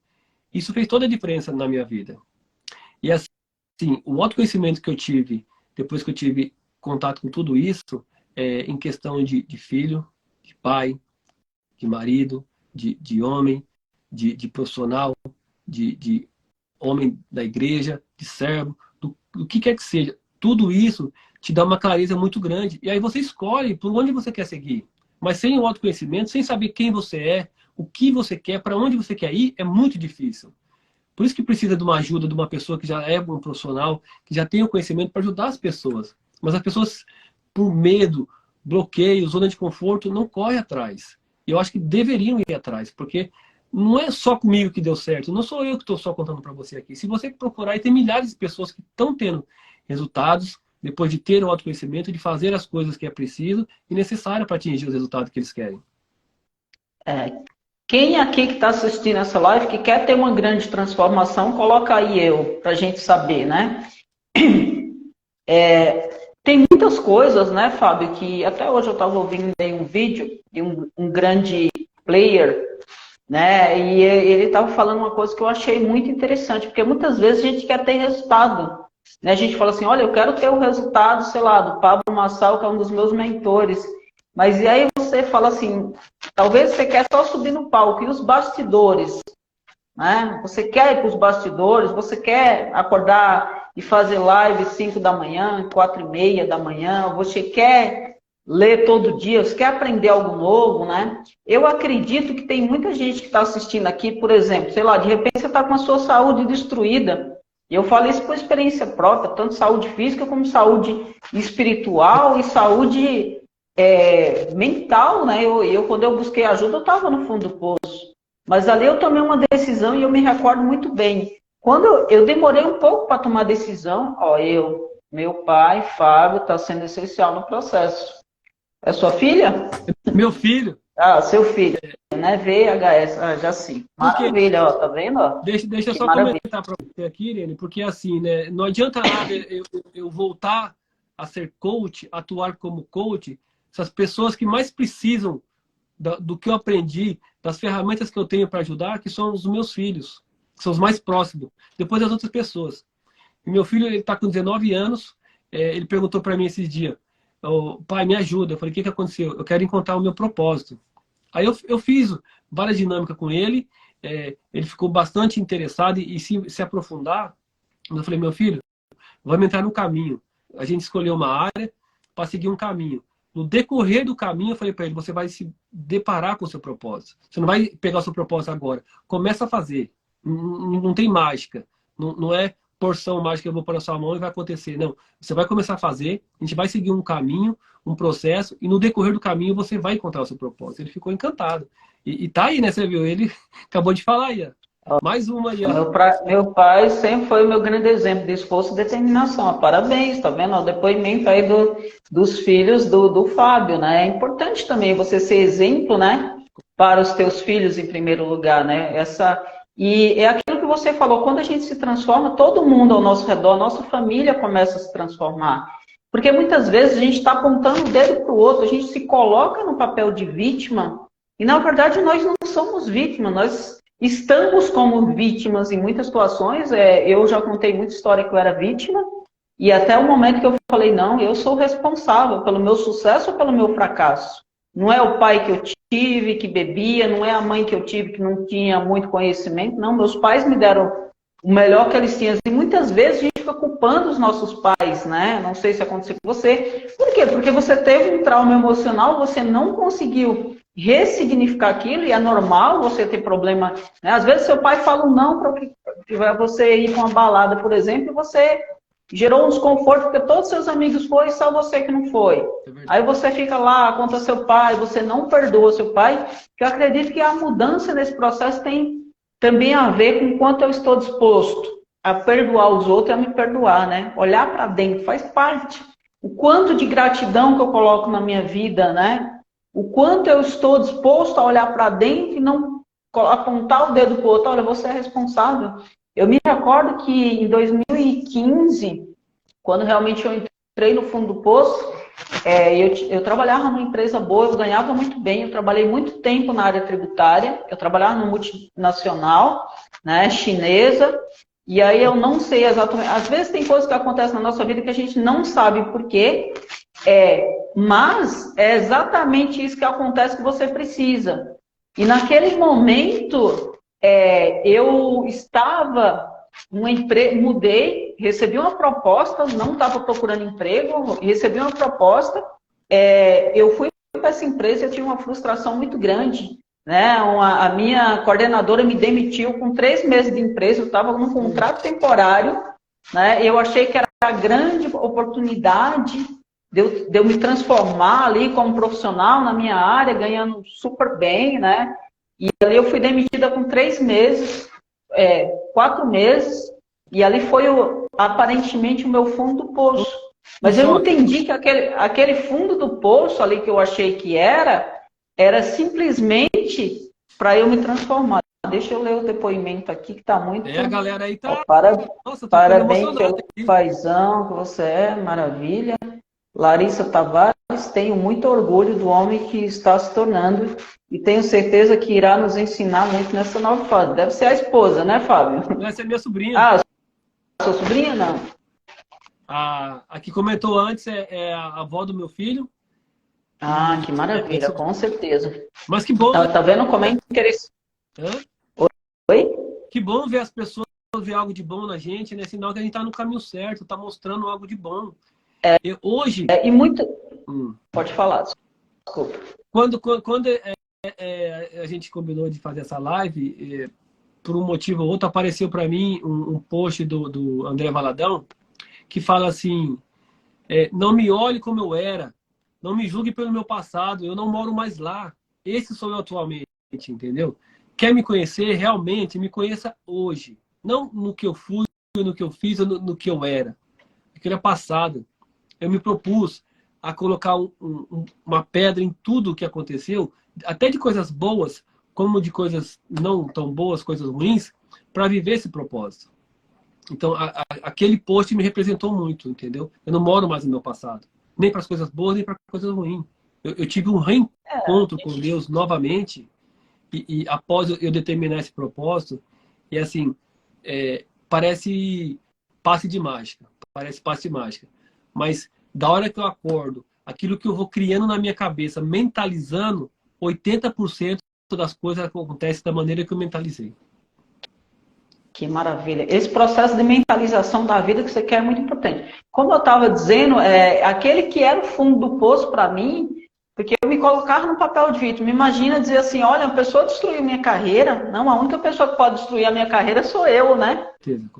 Isso fez toda a diferença na minha vida. E assim, o autoconhecimento que eu tive, depois que eu tive contato com tudo isso, em questão de filho, de pai, de marido, de homem, de profissional, de homem da igreja, de servo, do que quer que seja. Tudo isso te dá uma clareza muito grande. E aí você escolhe por onde você quer seguir. Mas sem o autoconhecimento, sem saber quem você é, o que você quer, para onde você quer ir, é muito difícil. Por isso que precisa de uma ajuda de uma pessoa que já é um profissional, que já tem o conhecimento para ajudar as pessoas. Mas as pessoas, por medo, bloqueio, zona de conforto, não correm atrás. E eu acho que deveriam ir atrás, porque não é só comigo que deu certo, não sou eu que estou só contando para você aqui. Se você procurar, e tem milhares de pessoas que estão tendo resultados, depois de ter o autoconhecimento, de fazer as coisas que é preciso e necessário para atingir os resultados que eles querem. Quem aqui que está assistindo essa live, que quer ter uma grande transformação, coloca aí eu, para a gente saber, né? Tem muitas coisas, né, Fábio, que até hoje eu estava ouvindo um vídeo de um grande player, né, e ele estava falando uma coisa que eu achei muito interessante, porque muitas vezes a gente quer ter resultado, né, a gente fala assim, olha, eu quero ter o resultado, sei lá, do Pablo Marçal, que é um dos meus mentores, mas e aí você fala assim, talvez você quer só subir no palco, e os bastidores, né? Você quer ir para os bastidores, você quer acordar e fazer live 5 da manhã, 4:30 da manhã, você quer ler todo dia, você quer aprender algo novo, né? Eu acredito que tem muita gente que está assistindo aqui, por exemplo, sei lá, de repente você está com a sua saúde destruída. E eu falo isso por experiência própria, tanto saúde física como saúde espiritual e saúde mental, né? Quando eu busquei ajuda, eu estava no fundo do poço. Mas ali eu tomei uma decisão e eu me recordo muito bem. Quando eu demorei um pouco para tomar decisão, meu pai, Fábio, está sendo essencial no processo. É sua filha? Meu filho, Ah, seu filho, né? VHS, ah, já sim. Porque, Maravilha, ó, tá vendo? Ó? deixa eu Que só maravilha. comentar para você aqui, Irene, porque assim, né, não adianta nada eu voltar a ser coach, atuar como coach, se as pessoas que mais precisam do que eu aprendi, das ferramentas que eu tenho para ajudar, que são os meus filhos, que são os mais próximos, depois das outras pessoas. E meu filho, ele está com 19 anos, ele perguntou para mim esses dias, "Ô, pai, me ajuda." Eu falei, o que aconteceu? Eu quero encontrar o meu propósito. Aí eu fiz várias dinâmicas com ele, ele ficou bastante interessado e se aprofundar. Eu falei, meu filho, vamos entrar no caminho. A gente escolheu uma área para seguir um caminho. No decorrer do caminho, eu falei para ele, você vai se deparar com o seu propósito. Você não vai pegar o seu propósito agora. Começa a fazer. Não tem mágica. Não é porção mágica, eu vou pôr na sua mão e vai acontecer. Não. Você vai começar a fazer, a gente vai seguir um caminho, um processo, e no decorrer do caminho você vai encontrar o seu propósito. Ele ficou encantado. E tá aí, né? Você viu? Ele acabou de falar aí, ó. Mais uma aí, ó. Meu pai sempre foi o meu grande exemplo de esforço e determinação. Parabéns, tá vendo? O depoimento aí dos filhos do Fábio, né? É importante também você ser exemplo, né? Para os teus filhos em primeiro lugar, né? E é aquilo que você falou, quando a gente se transforma, todo mundo ao nosso redor, a nossa família começa a se transformar. Porque muitas vezes a gente está apontando o dedo para o outro, a gente se coloca no papel de vítima, e na verdade nós não somos vítimas, nós estamos como vítimas em muitas situações. Eu já contei muita história que eu era vítima, e até o momento que eu falei, não, eu sou responsável pelo meu sucesso ou pelo meu fracasso. Não é o pai que eu tive, que bebia, não é a mãe que eu tive, que não tinha muito conhecimento. Não, meus pais me deram o melhor que eles tinham. E muitas vezes a gente fica culpando os nossos pais, né? Não sei se aconteceu com você. Por quê? Porque você teve um trauma emocional, você não conseguiu ressignificar aquilo, e é normal você ter problema, né? Às vezes seu pai fala um não para você ir para uma balada, por exemplo, e você gerou um desconforto porque todos seus amigos foram e só você que não foi. Aí você fica lá, conta seu pai, você não perdoa seu pai, que eu acredito que a mudança nesse processo tem também a ver com o quanto eu estou disposto a perdoar os outros e a me perdoar, né? Olhar para dentro faz parte. O quanto de gratidão que eu coloco na minha vida, né? O quanto eu estou disposto a olhar para dentro e não apontar o dedo para o outro. Olha, você é responsável. Eu me recordo que em 2015, quando realmente eu entrei no fundo do poço, eu trabalhava numa empresa boa, eu ganhava muito bem, eu trabalhei muito tempo na área tributária, eu trabalhava numa multinacional, né, chinesa, e aí eu não sei exatamente, às vezes tem coisas que acontecem na nossa vida que a gente não sabe por quê, mas é exatamente isso que acontece que você precisa. E naquele momento, eu estava numa empresa, mudei, recebi uma proposta, não estava procurando emprego, recebi uma proposta, eu fui para essa empresa, eu tive uma frustração muito grande, né? A minha coordenadora me demitiu com 3 meses de empresa, eu estava num contrato temporário, né? Eu achei que era a grande oportunidade de eu me transformar ali como profissional na minha área, ganhando super bem, né? E ali eu fui demitida com 3 meses, 4 meses, e ali foi aparentemente o meu fundo do poço. Mas eu entendi que aquele fundo do poço ali que eu achei que era simplesmente para eu me transformar. Deixa eu ler o depoimento aqui, que está muito... A galera aí tá... Nossa, parabéns pelo paizão que você é, maravilha. Larissa Tavares, tenho muito orgulho do homem que está se tornando e tenho certeza que irá nos ensinar muito nessa nova fase. Deve ser a esposa, né, Fábio? Essa é minha sobrinha. Ah, sua sobrinha, não? A que comentou antes é a avó do meu filho. Ah, que maravilha, com certeza. Mas que bom. Tá vendo como é interessante? Oi? Que bom ver as pessoas ver algo de bom na gente, né? Sinal que a gente está no caminho certo, está mostrando algo de bom. Hoje... e muito... Pode falar, desculpa. Quando a gente combinou de fazer essa live, por um motivo ou outro, apareceu para mim um post do André Valadão, que fala assim, não me olhe como eu era, não me julgue pelo meu passado, eu não moro mais lá. Esse sou eu atualmente, entendeu? Quer me conhecer realmente, me conheça hoje. Não no que eu fui, no que eu fiz, ou no que eu era. Aquilo é passado. Eu me propus a colocar uma pedra em tudo o que aconteceu, até de coisas boas, como de coisas não tão boas, coisas ruins, para viver esse propósito. Então, aquele post me representou muito, entendeu? Eu não moro mais no meu passado. Nem para as coisas boas, nem para as coisas ruins. Eu tive um reencontro com Deus novamente, e após eu determinar esse propósito, e assim, parece passe de mágica. Parece passe de mágica. Mas, da hora que eu acordo, aquilo que eu vou criando na minha cabeça, mentalizando, 80% das coisas acontecem da maneira que eu mentalizei. Que maravilha. Esse processo de mentalização da vida que você quer é muito importante. Como eu estava dizendo, aquele que era o fundo do poço para mim, porque eu me colocava no papel de vítima. Me imagina dizer assim, olha, uma pessoa destruiu minha carreira. Não, a única pessoa que pode destruir a minha carreira sou eu, né?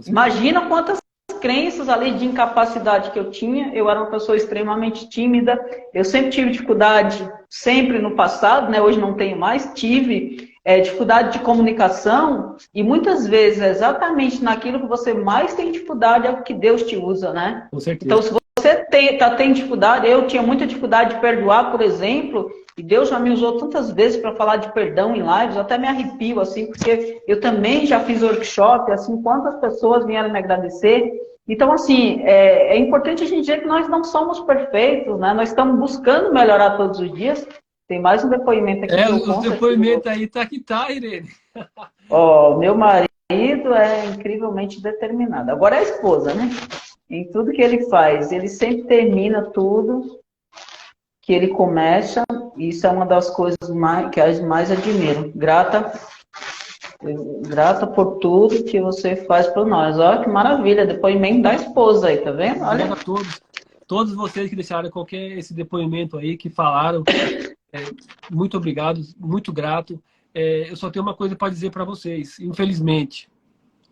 Imagina quantas crenças ali de incapacidade que eu tinha. Eu era uma pessoa extremamente tímida. Eu sempre tive dificuldade, sempre no passado, né? Hoje não tenho mais, tive dificuldade de comunicação, e muitas vezes exatamente naquilo que você mais tem dificuldade é o que Deus te usa, né? Com certeza. Então, se você tem dificuldade, eu tinha muita dificuldade de perdoar, por exemplo, e Deus já me usou tantas vezes para falar de perdão em lives, eu até me arrepio, assim, porque eu também já fiz workshop, assim, quantas pessoas vieram me agradecer. Então, assim, é importante a gente dizer que nós não somos perfeitos, né? Nós estamos buscando melhorar todos os dias. Tem mais um depoimento aqui. Os depoimentos aí tá que tá, Irene. Meu marido é incrivelmente determinado. Agora é a esposa, né? Em tudo que ele faz, ele sempre termina tudo que ele começa. Isso é uma das coisas que eu mais admiro. Grata por tudo que você faz por nós. Olha que maravilha, depoimento da esposa aí, tá vendo? Olha. A todos vocês que deixaram esse depoimento aí, que falaram. Muito obrigado, muito grato. Eu só tenho uma coisa para dizer para vocês. Infelizmente,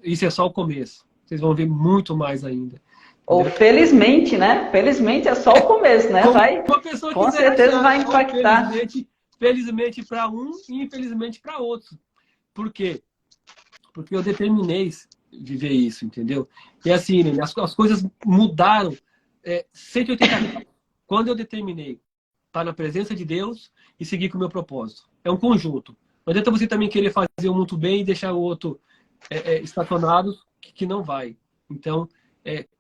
isso é só o começo. Vocês vão ver muito mais ainda. Ou felizmente, né? Felizmente é só o começo, né? Com certeza vai impactar. Felizmente para um e infelizmente para outro. Por quê? Porque eu determinei viver isso, entendeu? E assim, as coisas mudaram 180 graus. Quando eu determinei estar na presença de Deus e seguir com o meu propósito. É um conjunto. Não adianta você também querer fazer um muito bem e deixar o outro estacionado, que não vai. Então,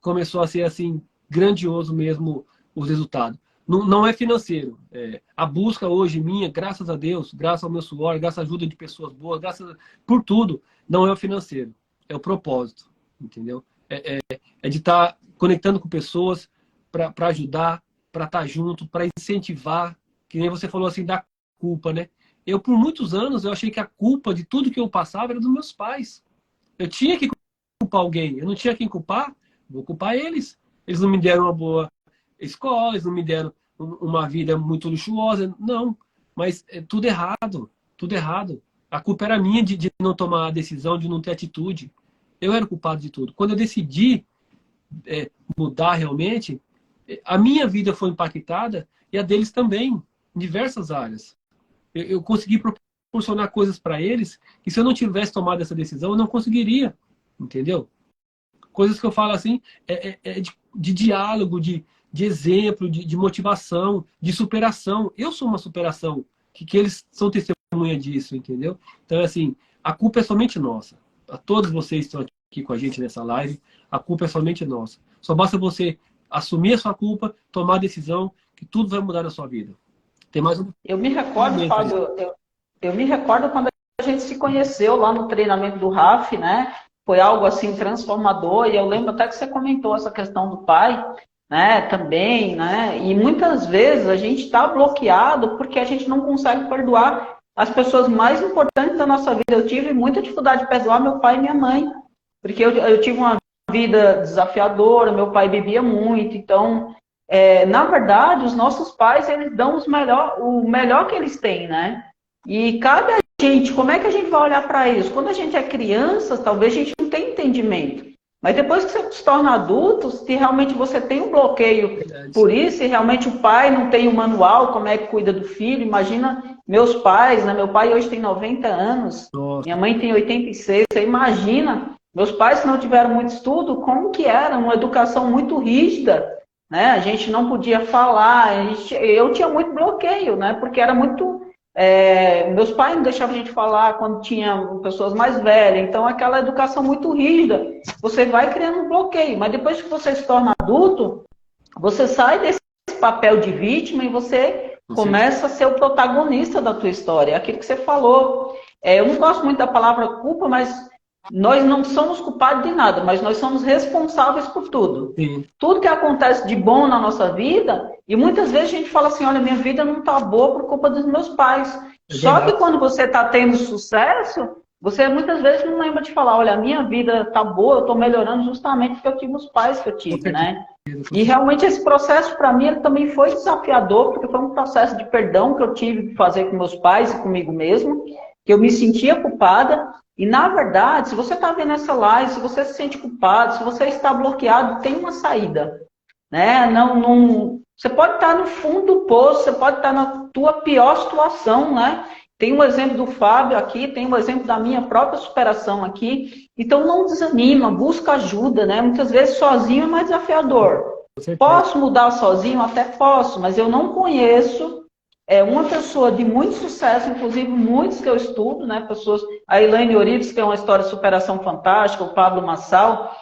começou a ser assim, grandioso mesmo os resultados. Não é financeiro. A busca hoje minha, graças a Deus, graças ao meu suor, graças à ajuda de pessoas boas, por tudo, não é o financeiro. É o propósito. Entendeu? É de estar conectando com pessoas para ajudar, para estar junto, para incentivar, que nem você falou assim, da culpa, né? Eu, por muitos anos, eu achei que a culpa de tudo que eu passava era dos meus pais. Eu tinha que culpar alguém, eu não tinha quem culpar, vou culpar eles. Eles não me deram uma boa escola, eles não me deram uma vida muito luxuosa, não. Mas é tudo errado, tudo errado. A culpa era minha de não tomar a decisão, de não ter atitude. Eu era o culpado de tudo. Quando eu decidi mudar realmente, a minha vida foi impactada e a deles também, em diversas áreas. Eu consegui proporcionar coisas para eles que, se eu não tivesse tomado essa decisão, eu não conseguiria. Entendeu? Coisas que eu falo assim, de diálogo, de exemplo, de motivação, de superação. Eu sou uma superação, que eles são testemunha disso, entendeu? Então, assim, a culpa é somente nossa. A todos vocês que estão aqui com a gente nessa live, a culpa é somente nossa. Só basta você assumir a sua culpa, tomar a decisão, que tudo vai mudar na sua vida. Tem mais um... Eu me recordo, Fábio, eu me recordo quando a gente se conheceu lá no treinamento do RAF, né? Foi algo assim transformador, e eu lembro até que você comentou essa questão do pai, né? Também, né? E muitas vezes a gente está bloqueado porque a gente não consegue perdoar as pessoas mais importantes da nossa vida. Eu tive muita dificuldade de perdoar meu pai e minha mãe, porque eu tive uma vida desafiadora, meu pai bebia muito, então, na verdade, os nossos pais, eles dão o melhor que eles têm, né? E cabe a gente, como é que a gente vai olhar para isso? Quando a gente é criança, talvez a gente não tenha entendimento, mas depois que você se torna adulto, se realmente você tem um bloqueio por isso, e realmente o pai não tem um manual, como é que cuida do filho, imagina meus pais, né? Meu pai hoje tem 90 anos, minha mãe tem 86, você imagina... Meus pais, se não tiveram muito estudo, como que era? Uma educação muito rígida, né? A gente não podia falar, eu tinha muito bloqueio, né? Porque era muito Meus pais não deixavam a gente falar quando tinha pessoas mais velhas, então aquela educação muito rígida, você vai criando um bloqueio, mas depois que você se torna adulto, você sai desse papel de vítima e você começa a ser o protagonista da tua história, é aquilo que você falou. Eu não gosto muito da palavra culpa, mas nós não somos culpados de nada, mas nós somos responsáveis por tudo. Sim. Tudo que acontece de bom na nossa vida, e muitas vezes a gente fala assim, olha, minha vida não está boa por culpa dos meus pais. Só que quando você está tendo sucesso, você muitas vezes não lembra de falar, olha, a minha vida está boa, eu estou melhorando justamente porque eu tive os pais que eu tive, né? E realmente esse processo, para mim, ele também foi desafiador, porque foi um processo de perdão que eu tive que fazer com meus pais e comigo mesmo, que eu me sentia culpada. E, na verdade, se você está vendo essa live, se você se sente culpado, se você está bloqueado, tem uma saída. Né? Você pode estar no fundo do poço, você pode estar na tua pior situação. Né? Tem um exemplo do Fábio aqui, tem um exemplo da minha própria superação aqui. Então, não desanima, busca ajuda. Né? Muitas vezes, sozinho é mais desafiador. Posso mudar sozinho? Até posso, mas eu não conheço uma pessoa de muito sucesso, inclusive muitos que eu estudo, né? Pessoas, a Elaine Orives, que tem uma história de superação fantástica, o Pablo Massal,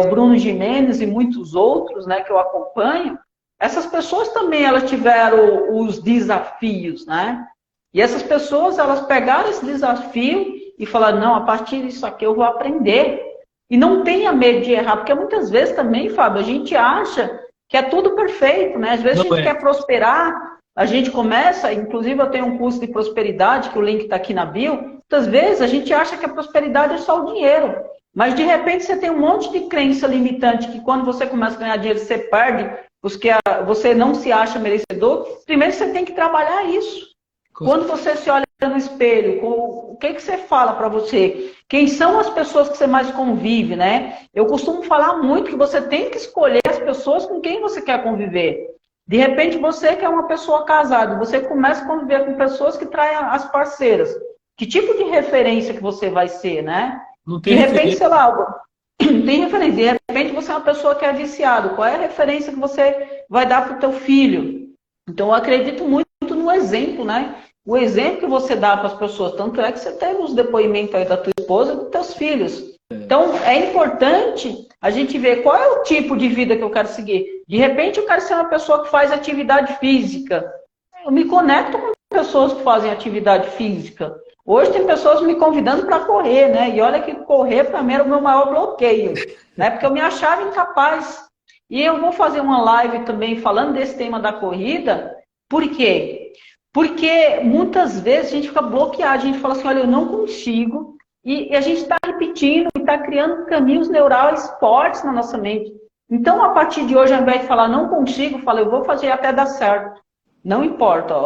o Bruno Gimenez e muitos outros, né, que eu acompanho. Essas pessoas também elas tiveram os desafios, né? E essas pessoas elas pegaram esse desafio e falaram, não, a partir disso aqui eu vou aprender. E não tenha medo de errar, porque muitas vezes também, Fábio, a gente acha que é tudo perfeito, né? Às vezes a gente quer prosperar. A gente começa, inclusive eu tenho um curso de prosperidade, que o link está aqui na bio. Muitas vezes a gente acha que a prosperidade é só o dinheiro. Mas de repente você tem um monte de crença limitante que quando você começa a ganhar dinheiro você perde, porque você não se acha merecedor. Primeiro você tem que trabalhar isso. Quando você se olha no espelho, o que você fala para você? Quem são as pessoas que você mais convive, né? Eu costumo falar muito que você tem que escolher as pessoas com quem você quer conviver. De repente, você que é uma pessoa casada, você começa a conviver com pessoas que traem as parceiras. Que tipo de referência que você vai ser, né? Não tem de repente, sei lá, não tem referência. De repente, você é uma pessoa que é viciado. Qual é a referência que você vai dar para o teu filho? Então, eu acredito muito no exemplo, né? O exemplo que você dá para as pessoas. Tanto é que você teve os depoimentos aí da tua esposa e dos teus filhos. Então, é importante a gente ver qual é o tipo de vida que eu quero seguir. De repente, eu quero ser uma pessoa que faz atividade física. Eu me conecto com pessoas que fazem atividade física. Hoje tem pessoas me convidando para correr, né? E olha que correr, para mim, era o meu maior bloqueio, né? Porque eu me achava incapaz. E eu vou fazer uma live também falando desse tema da corrida. Por quê? Porque muitas vezes a gente fica bloqueado. A gente fala assim, olha, eu não consigo. E a gente está repetindo e está criando caminhos neurais fortes na nossa mente. Então, a partir de hoje, ao invés de falar não consigo, fala eu vou fazer até dar certo. Não importa.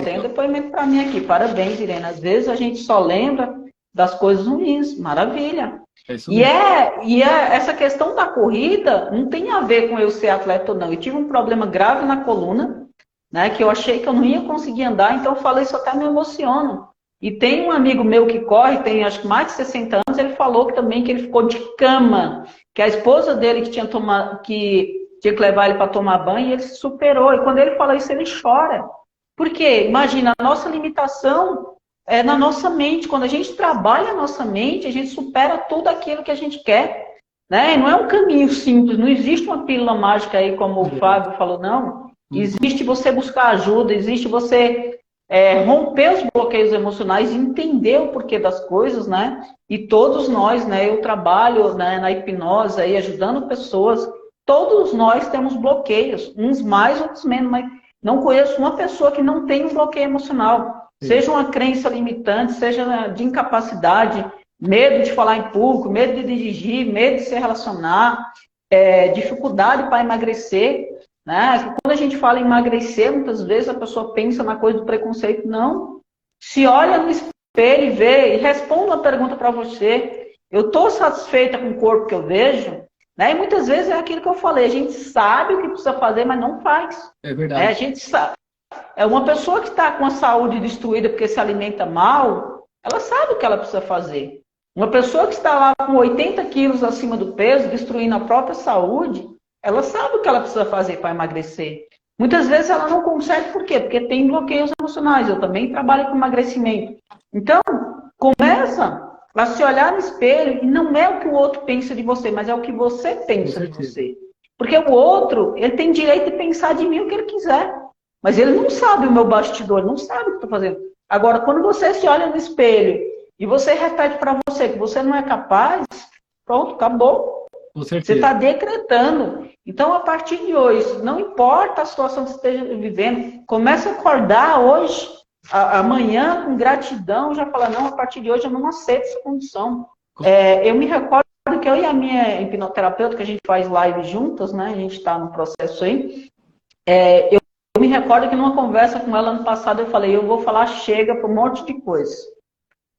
Tem um depoimento para mim aqui. Parabéns, Irene. Às vezes a gente só lembra das coisas ruins. Maravilha. Essa questão da corrida não tem a ver com eu ser atleta ou não. Eu tive um problema grave na coluna, né, que eu achei que eu não ia conseguir andar, então eu falei, isso até me emociona. E tem um amigo meu que corre, tem acho que mais de 60 anos, ele falou que também que ele ficou de cama, que a esposa dele que tinha que levar ele para tomar banho, e ele se superou. E quando ele fala isso, ele chora. Por quê? Imagina, a nossa limitação é na nossa mente. Quando a gente trabalha a nossa mente, a gente supera tudo aquilo que a gente quer. Né? E não é um caminho simples, não existe uma pílula mágica aí, como o Fábio falou, não. Existe você buscar ajuda, existe você romper os bloqueios emocionais, entender o porquê das coisas, né? E todos nós, né? Eu trabalho, né, na hipnose aí, ajudando pessoas. Todos nós temos bloqueios, uns mais, outros menos, mas não conheço uma pessoa que não tem um bloqueio emocional. Sim. Seja uma crença limitante, seja de incapacidade, medo de falar em público, medo de dirigir, medo de se relacionar, dificuldade para emagrecer. Né? Quando a gente fala em emagrecer, muitas vezes a pessoa pensa na coisa do preconceito. Não. Se olha no espelho e vê, e responde uma pergunta para você. Eu estou satisfeita com o corpo que eu vejo? Né? E muitas vezes é aquilo que eu falei. A gente sabe o que precisa fazer, mas não faz. É verdade. A gente sabe. Uma pessoa que está com a saúde destruída porque se alimenta mal, ela sabe o que ela precisa fazer. Uma pessoa que está lá com 80 quilos acima do peso, destruindo a própria saúde, ela sabe o que ela precisa fazer para emagrecer. Muitas vezes ela não consegue, por quê? Porque tem bloqueios emocionais. Eu também trabalho com emagrecimento. Então, começa a se olhar no espelho e não é o que o outro pensa de você, mas é o que você pensa de você. Porque o outro, ele tem direito de pensar de mim o que ele quiser. Mas ele não sabe o meu bastidor, não sabe o que eu estou fazendo. Agora, quando você se olha no espelho e você repete para você que você não é capaz, pronto, acabou. Você está decretando. Então, a partir de hoje, não importa a situação que você esteja vivendo, comece a acordar hoje, amanhã, com gratidão, já fala, não, a partir de hoje eu não aceito essa condição. Eu me recordo que eu e a minha hipnoterapeuta, que a gente faz live juntas, né? A gente está no processo aí. Eu me recordo que numa conversa com ela ano passado, eu falei, eu vou falar chega para um monte de coisa.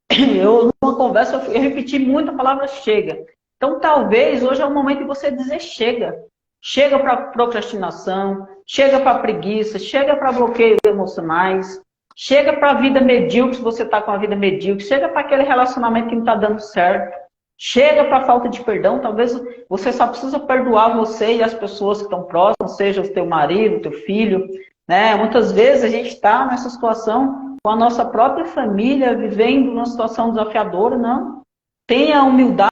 Numa conversa, eu repeti muito a palavra chega. Então, talvez, hoje é o momento de você dizer chega. Chega para procrastinação, chega para preguiça, chega para bloqueios emocionais, chega para a vida medíocre, se você está com a vida medíocre, chega para aquele relacionamento que não está dando certo, chega para a falta de perdão. Talvez você só precisa perdoar você e as pessoas que estão próximas, seja o teu marido, o teu filho, né? Muitas vezes a gente está nessa situação com a nossa própria família, vivendo uma situação desafiadora. Não. Tenha a humildade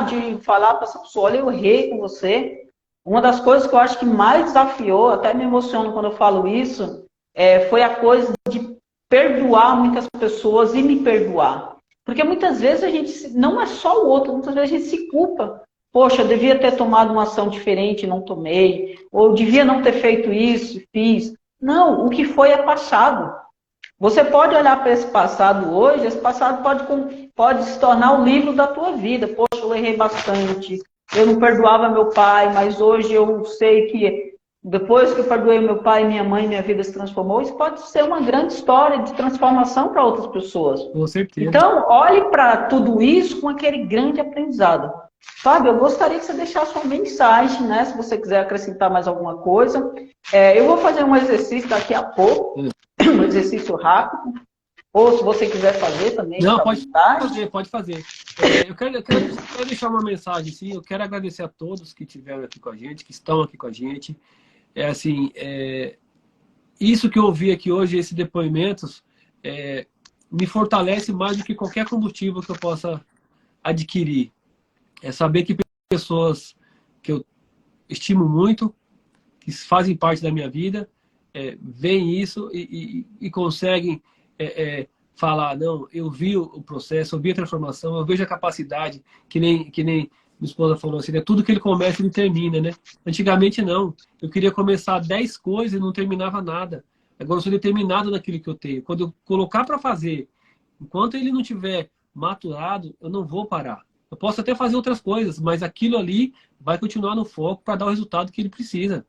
de falar para essa pessoa, olha, eu errei com você. Uma das coisas que eu acho que mais desafiou, até me emociono quando eu falo isso, foi a coisa de perdoar muitas pessoas e me perdoar. Porque muitas vezes a gente, não é só o outro, muitas vezes a gente se culpa. Poxa, eu devia ter tomado uma ação diferente, não tomei. Ou devia não ter feito isso, fiz. Não, o que foi é passado. Você pode olhar para esse passado hoje, esse passado pode se tornar o livro da tua vida. Poxa, eu errei bastante, eu não perdoava meu pai, mas hoje eu sei que depois que eu perdoei meu pai e minha mãe, minha vida se transformou. Isso pode ser uma grande história de transformação para outras pessoas. Com certeza. Então, olhe para tudo isso com aquele grande aprendizado. Fábio, eu gostaria que você deixasse uma mensagem, né? Se você quiser acrescentar mais alguma coisa. Eu vou fazer um exercício daqui a pouco, um exercício rápido. Ou se você quiser fazer também. Não, pode fazer. Eu quero deixar uma mensagem, sim. Eu quero agradecer a todos que estiveram aqui com a gente, que estão aqui com a gente. Isso que eu ouvi aqui hoje, esses depoimentos, me fortalece mais do que qualquer combustível que eu possa adquirir. É saber que pessoas que eu estimo muito, que fazem parte da minha vida, veem isso e conseguem falar, não, eu vi o processo, eu vi a transformação, eu vejo a capacidade, que nem minha esposa falou assim, tudo que ele começa, ele termina, né? Antigamente não, eu queria começar 10 coisas e não terminava nada. Agora eu sou determinado naquilo que eu tenho. Quando eu colocar para fazer, enquanto ele não tiver maturado, eu não vou parar. Eu posso até fazer outras coisas, mas aquilo ali vai continuar no foco para dar o resultado que ele precisa.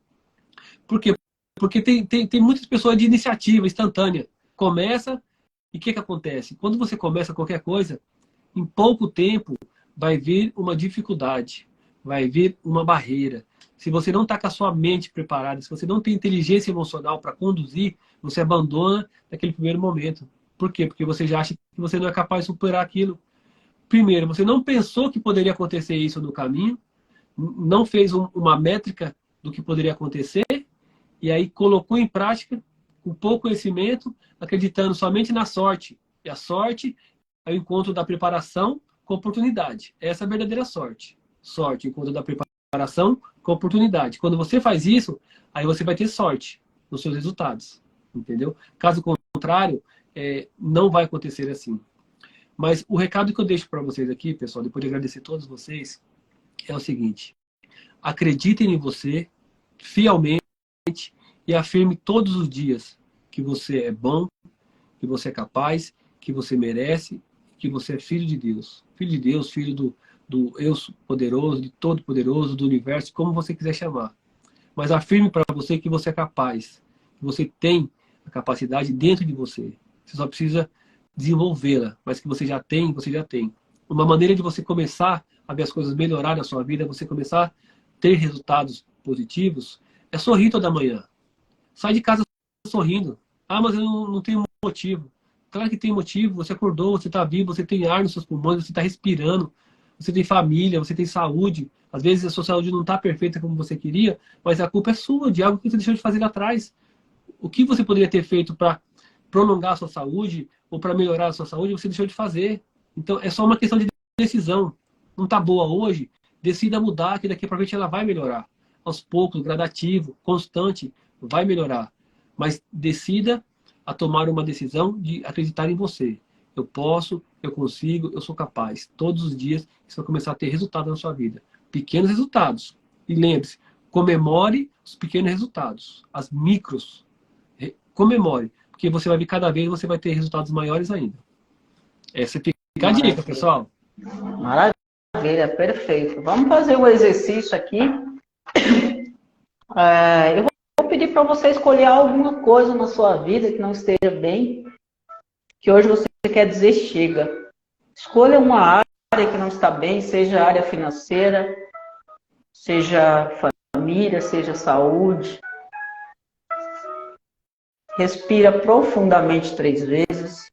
Por quê? Porque tem muitas pessoas de iniciativa instantânea. Começa, e o que acontece? Quando você começa qualquer coisa, em pouco tempo vai vir uma dificuldade, vai vir uma barreira. Se você não está com a sua mente preparada, se você não tem inteligência emocional para conduzir, você abandona naquele primeiro momento. Por quê? Porque você já acha que você não é capaz de superar aquilo. Primeiro, você não pensou que poderia acontecer isso no caminho, não fez uma métrica do que poderia acontecer, e aí colocou em prática, com pouco conhecimento, acreditando somente na sorte. E a sorte é o encontro da preparação com oportunidade. Essa é a verdadeira sorte. Sorte, encontro da preparação com oportunidade. Quando você faz isso, aí você vai ter sorte nos seus resultados. Entendeu? Caso contrário, não vai acontecer assim. Mas o recado que eu deixo para vocês aqui, pessoal, depois de agradecer a todos vocês, é o seguinte: acreditem em você fielmente e afirme todos os dias que você é bom, que você é capaz, que você merece, que você é filho de Deus. Filho de Deus, filho do Eu poderoso, de todo poderoso, do universo, como você quiser chamar. Mas afirme para você que você é capaz, que você tem a capacidade dentro de você. Você só precisa desenvolvê-la, mas que você já tem, você já tem. Uma maneira de você começar a ver as coisas melhorar na sua vida, você começar a ter resultados positivos, é sorrir toda manhã. Sai de casa sorrindo. Ah, mas eu não tenho motivo. Claro que tem motivo. Você acordou, você está vivo, você tem ar nos seus pulmões, você está respirando, você tem família, você tem saúde. Às vezes a sua saúde não está perfeita como você queria, mas a culpa é sua, de algo que você deixou de fazer lá atrás. O que você poderia ter feito para prolongar a sua saúde ou para melhorar a sua saúde, você deixou de fazer. Então, é só uma questão de decisão. Não está boa hoje, decida mudar, que daqui para frente ela vai melhorar. Aos poucos, gradativo, constante, vai melhorar. Mas decida a tomar uma decisão de acreditar em você. Eu posso, eu consigo, eu sou capaz. Todos os dias você vai começar a ter resultado na sua vida. Pequenos resultados. E lembre-se, comemore os pequenos resultados. As micros. Comemore. Porque você vai ver cada vez você vai ter resultados maiores ainda. Essa fica a dica, pessoal. Maravilha, perfeito. Vamos fazer o exercício aqui. Eu vou pedir para você escolher alguma coisa na sua vida que não esteja bem, que hoje você quer dizer chega. Escolha uma área que não está bem, seja área financeira, seja família, seja saúde. Respira profundamente 3 vezes.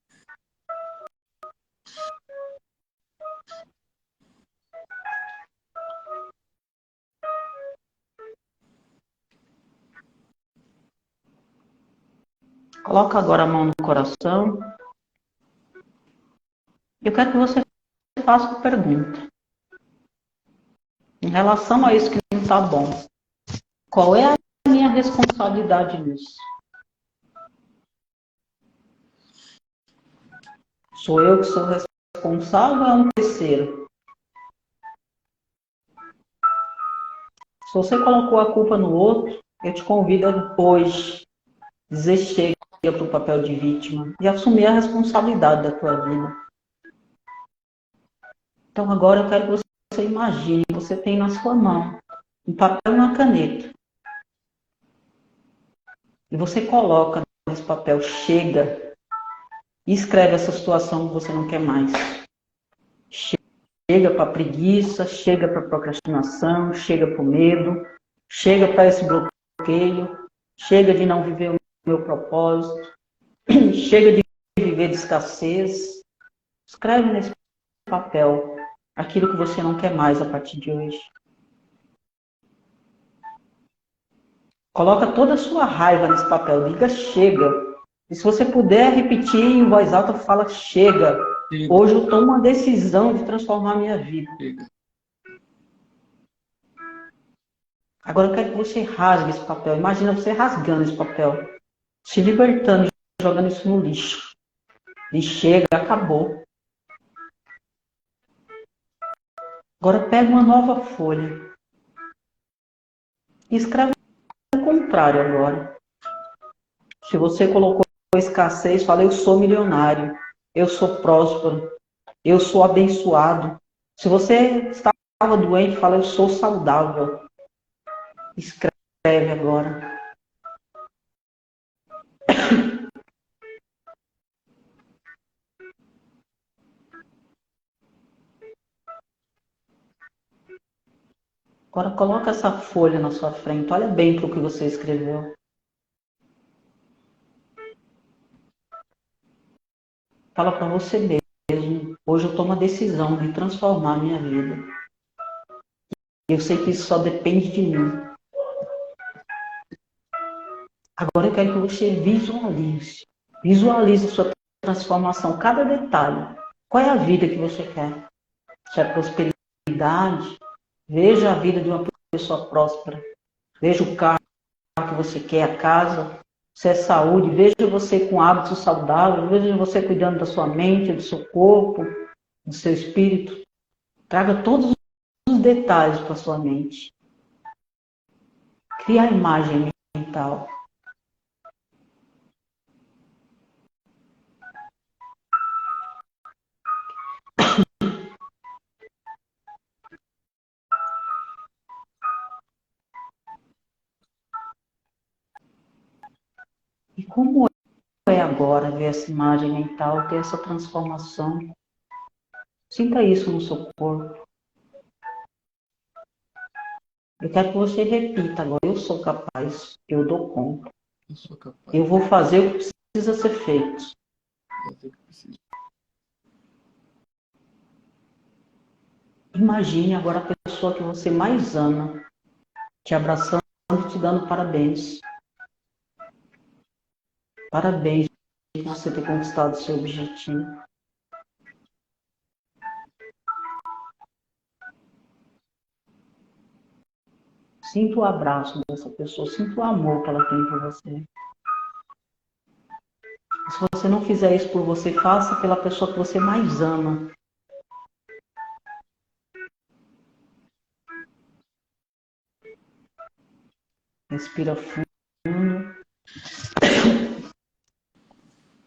Coloca agora a mão no coração. Eu quero que você faça uma pergunta. Em relação a isso que não está bom, qual é a minha responsabilidade nisso? Sou eu que sou responsável ou é um terceiro? Se você colocou a culpa no outro, eu te convido hoje a dizer chega para o papel de vítima e assumir a responsabilidade da tua vida. Então agora eu quero que você imagine, você tem na sua mão um papel e uma caneta. E você coloca nesse papel chega e escreve essa situação que você não quer mais. Chega para a preguiça, chega para a procrastinação, chega para o medo, chega para esse bloqueio, chega de não viver o meu propósito, chega de viver de escassez. Escreve nesse papel aquilo que você não quer mais a partir de hoje. Coloca toda a sua raiva nesse papel, diga chega. E se você puder repetir em voz alta, fala chega. Hoje eu tomo uma decisão de transformar a minha vida. Agora eu quero que você rasgue esse papel. Imagina você rasgando esse papel. Se libertando, jogando isso no lixo. E chega, acabou. Agora pega uma nova folha. E escreve o contrário agora. Se você colocou escassez, fala eu sou milionário. Eu sou próspero. Eu sou abençoado. Se você estava doente, fala eu sou saudável. Escreve agora. Agora coloca essa folha na sua frente. Olha bem para o que você escreveu. Fala para você mesmo. Hoje eu tomo a decisão de transformar a minha vida. Eu sei que isso só depende de mim. Agora eu quero que você visualize. Visualize sua transformação, cada detalhe. Qual é a vida que você quer? Se é prosperidade, veja a vida de uma pessoa próspera. Veja o carro que você quer, a casa. Se é saúde, veja você com hábitos saudáveis. Veja você cuidando da sua mente, do seu corpo, do seu espírito. Traga todos os detalhes para sua mente. Crie a imagem mental. E como é agora ver essa imagem mental, ter essa transformação? Sinta isso no seu corpo. Eu quero que você repita agora. Eu sou capaz, eu dou conta. Eu sou capaz. Eu vou fazer o que precisa ser feito. Imagine agora a pessoa que você mais ama, te abraçando e te dando parabéns. Parabéns por você ter conquistado o seu objetivo. Sinta o abraço dessa pessoa, sinta o amor que ela tem por você. Se você não fizer isso por você, faça pela pessoa que você mais ama. Respira fundo.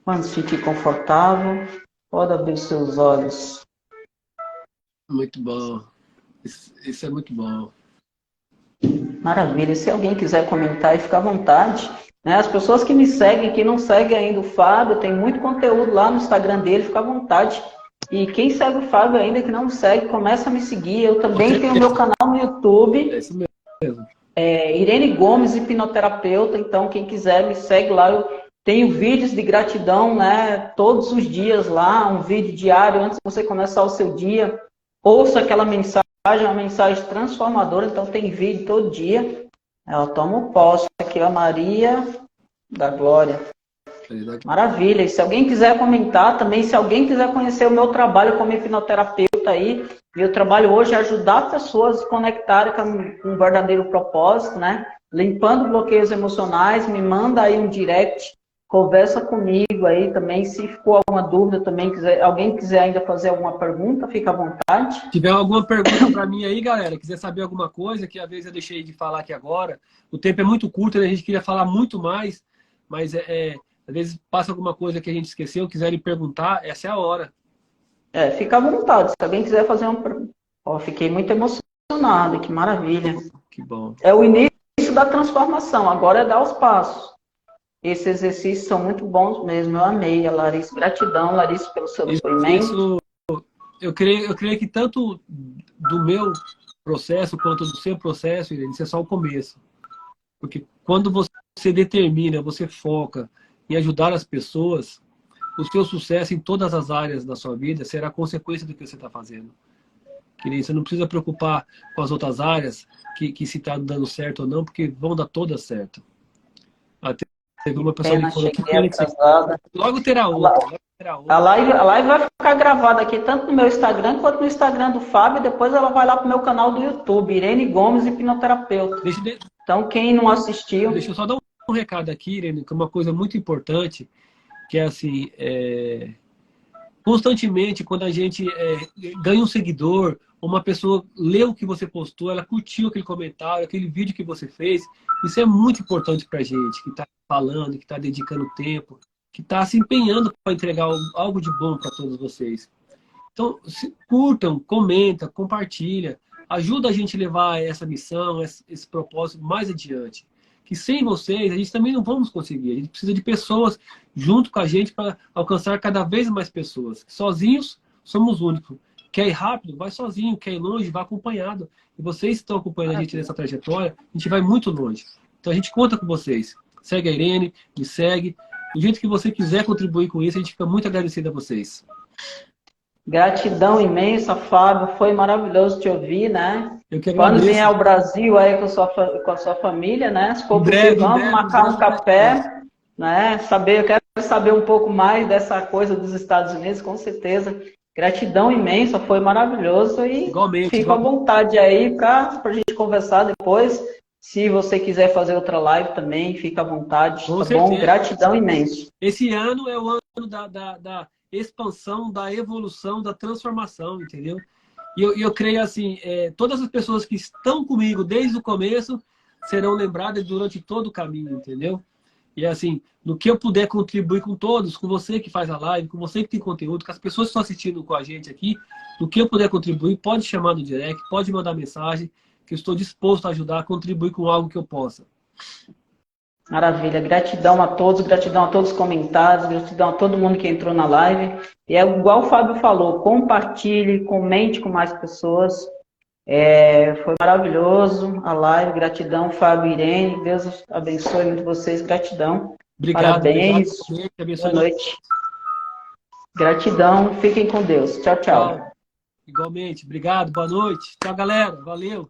Quando se sentir confortável, pode abrir seus olhos. Muito bom. Isso é muito bom. Maravilha. Se alguém quiser comentar, e fica à vontade. Né? As pessoas que me seguem, que não seguem ainda o Fábio, tem muito conteúdo lá no Instagram dele, fica à vontade. E quem segue o Fábio ainda, que não segue, começa a me seguir. Eu também tenho meu canal no YouTube. É isso mesmo. Irene Gomes, hipnoterapeuta. Então, quem quiser, me segue lá. Eu tenho vídeos de gratidão, né? Todos os dias lá, um vídeo diário, antes de você começar o seu dia. Ouça aquela mensagem, uma mensagem transformadora. Então, tem vídeo todo dia. Eu tomo posse aqui, a Maria da Glória. Maravilha. E se alguém quiser comentar também, se alguém quiser conhecer o meu trabalho como hipnoterapeuta aí, meu trabalho hoje é ajudar pessoas a se conectarem com um verdadeiro propósito, né? Limpando bloqueios emocionais, me manda aí um direct, conversa comigo aí também. Se ficou alguma dúvida também, alguém quiser ainda fazer alguma pergunta, fica à vontade. Se tiver alguma pergunta para mim aí, galera, quiser saber alguma coisa, que às vezes eu deixei de falar aqui agora, o tempo é muito curto, né? A gente queria falar muito mais, mas às vezes passa alguma coisa que a gente esqueceu, quiserem perguntar, essa é a hora. Fica à vontade. Se alguém quiser fazer uma pergunta. Fiquei muito emocionado, que maravilha. Que bom. É o início da transformação, agora é dar os passos. Esses exercícios são muito bons mesmo, eu amei. A Larissa, gratidão, Larissa, pelo seu depoimento. Eu creio que tanto do meu processo quanto do seu processo, Irene, isso é só o começo. Porque quando você determina, você foca em ajudar as pessoas, o seu sucesso em todas as áreas da sua vida será consequência do que você está fazendo. Que você não precisa preocupar com as outras áreas, que se está dando certo ou não, porque vão dar todas certo. Até teve uma pessoa que falou que logo terá outra. A live vai ficar gravada aqui, tanto no meu Instagram quanto no Instagram do Fábio. Depois ela vai lá pro meu canal do YouTube, Irene Gomes, hipnoterapeuta. Então, quem não assistiu... Deixa eu só dar um recado aqui, Irene, que é uma coisa muito importante, que é assim, constantemente, quando a gente ganha um seguidor, uma pessoa lê o que você postou, ela curtiu aquele comentário, aquele vídeo que você fez, isso é muito importante pra gente, que está falando, que está dedicando tempo, que está se empenhando para entregar algo de bom para todos vocês. Então, curtam, comenta, compartilha, ajuda a gente a levar essa missão, esse propósito mais adiante. Que sem vocês, a gente também não vamos conseguir. A gente precisa de pessoas junto com a gente para alcançar cada vez mais pessoas. Sozinhos, somos únicos. Quer ir rápido? Vai sozinho. Quer ir longe? Vai acompanhado. E vocês estão acompanhando a gente nessa trajetória, a gente vai muito longe. Então a gente conta com vocês. Segue a Irene, me segue. Do jeito que você quiser contribuir com isso, a gente fica muito agradecido a vocês. Gratidão imensa, Fábio. Foi maravilhoso te ouvir, né? Eu que Quando agradeço. vier ao Brasil aí com a sua família, né? Se for possível, vamos marcar um café, né? Eu quero saber um pouco mais dessa coisa dos Estados Unidos, com certeza. Gratidão imensa, foi maravilhoso. E fica à vontade aí para a gente conversar depois. Se você quiser fazer outra live também, fica à vontade, tá bom? Gratidão imensa. Esse ano é o ano da expansão, da evolução, da transformação, entendeu? E eu creio assim, todas as pessoas que estão comigo desde o começo serão lembradas durante todo o caminho, entendeu? E assim, no que eu puder contribuir com todos, com você que faz a live, com você que tem conteúdo, com as pessoas que estão assistindo com a gente aqui, no que eu puder contribuir, pode chamar no direct, pode mandar mensagem, que eu estou disposto a ajudar, a contribuir com algo que eu possa. Maravilha, gratidão a todos os comentários, gratidão a todo mundo que entrou na live. E é igual o Fábio falou, compartilhe, comente com mais pessoas. Foi maravilhoso a live, gratidão, Fábio e Irene. Deus abençoe muito vocês, gratidão. Obrigado, parabéns, obrigado, boa noite. Gratidão, fiquem com Deus. Tchau, tchau. Igualmente, obrigado, boa noite. Tchau, galera, valeu.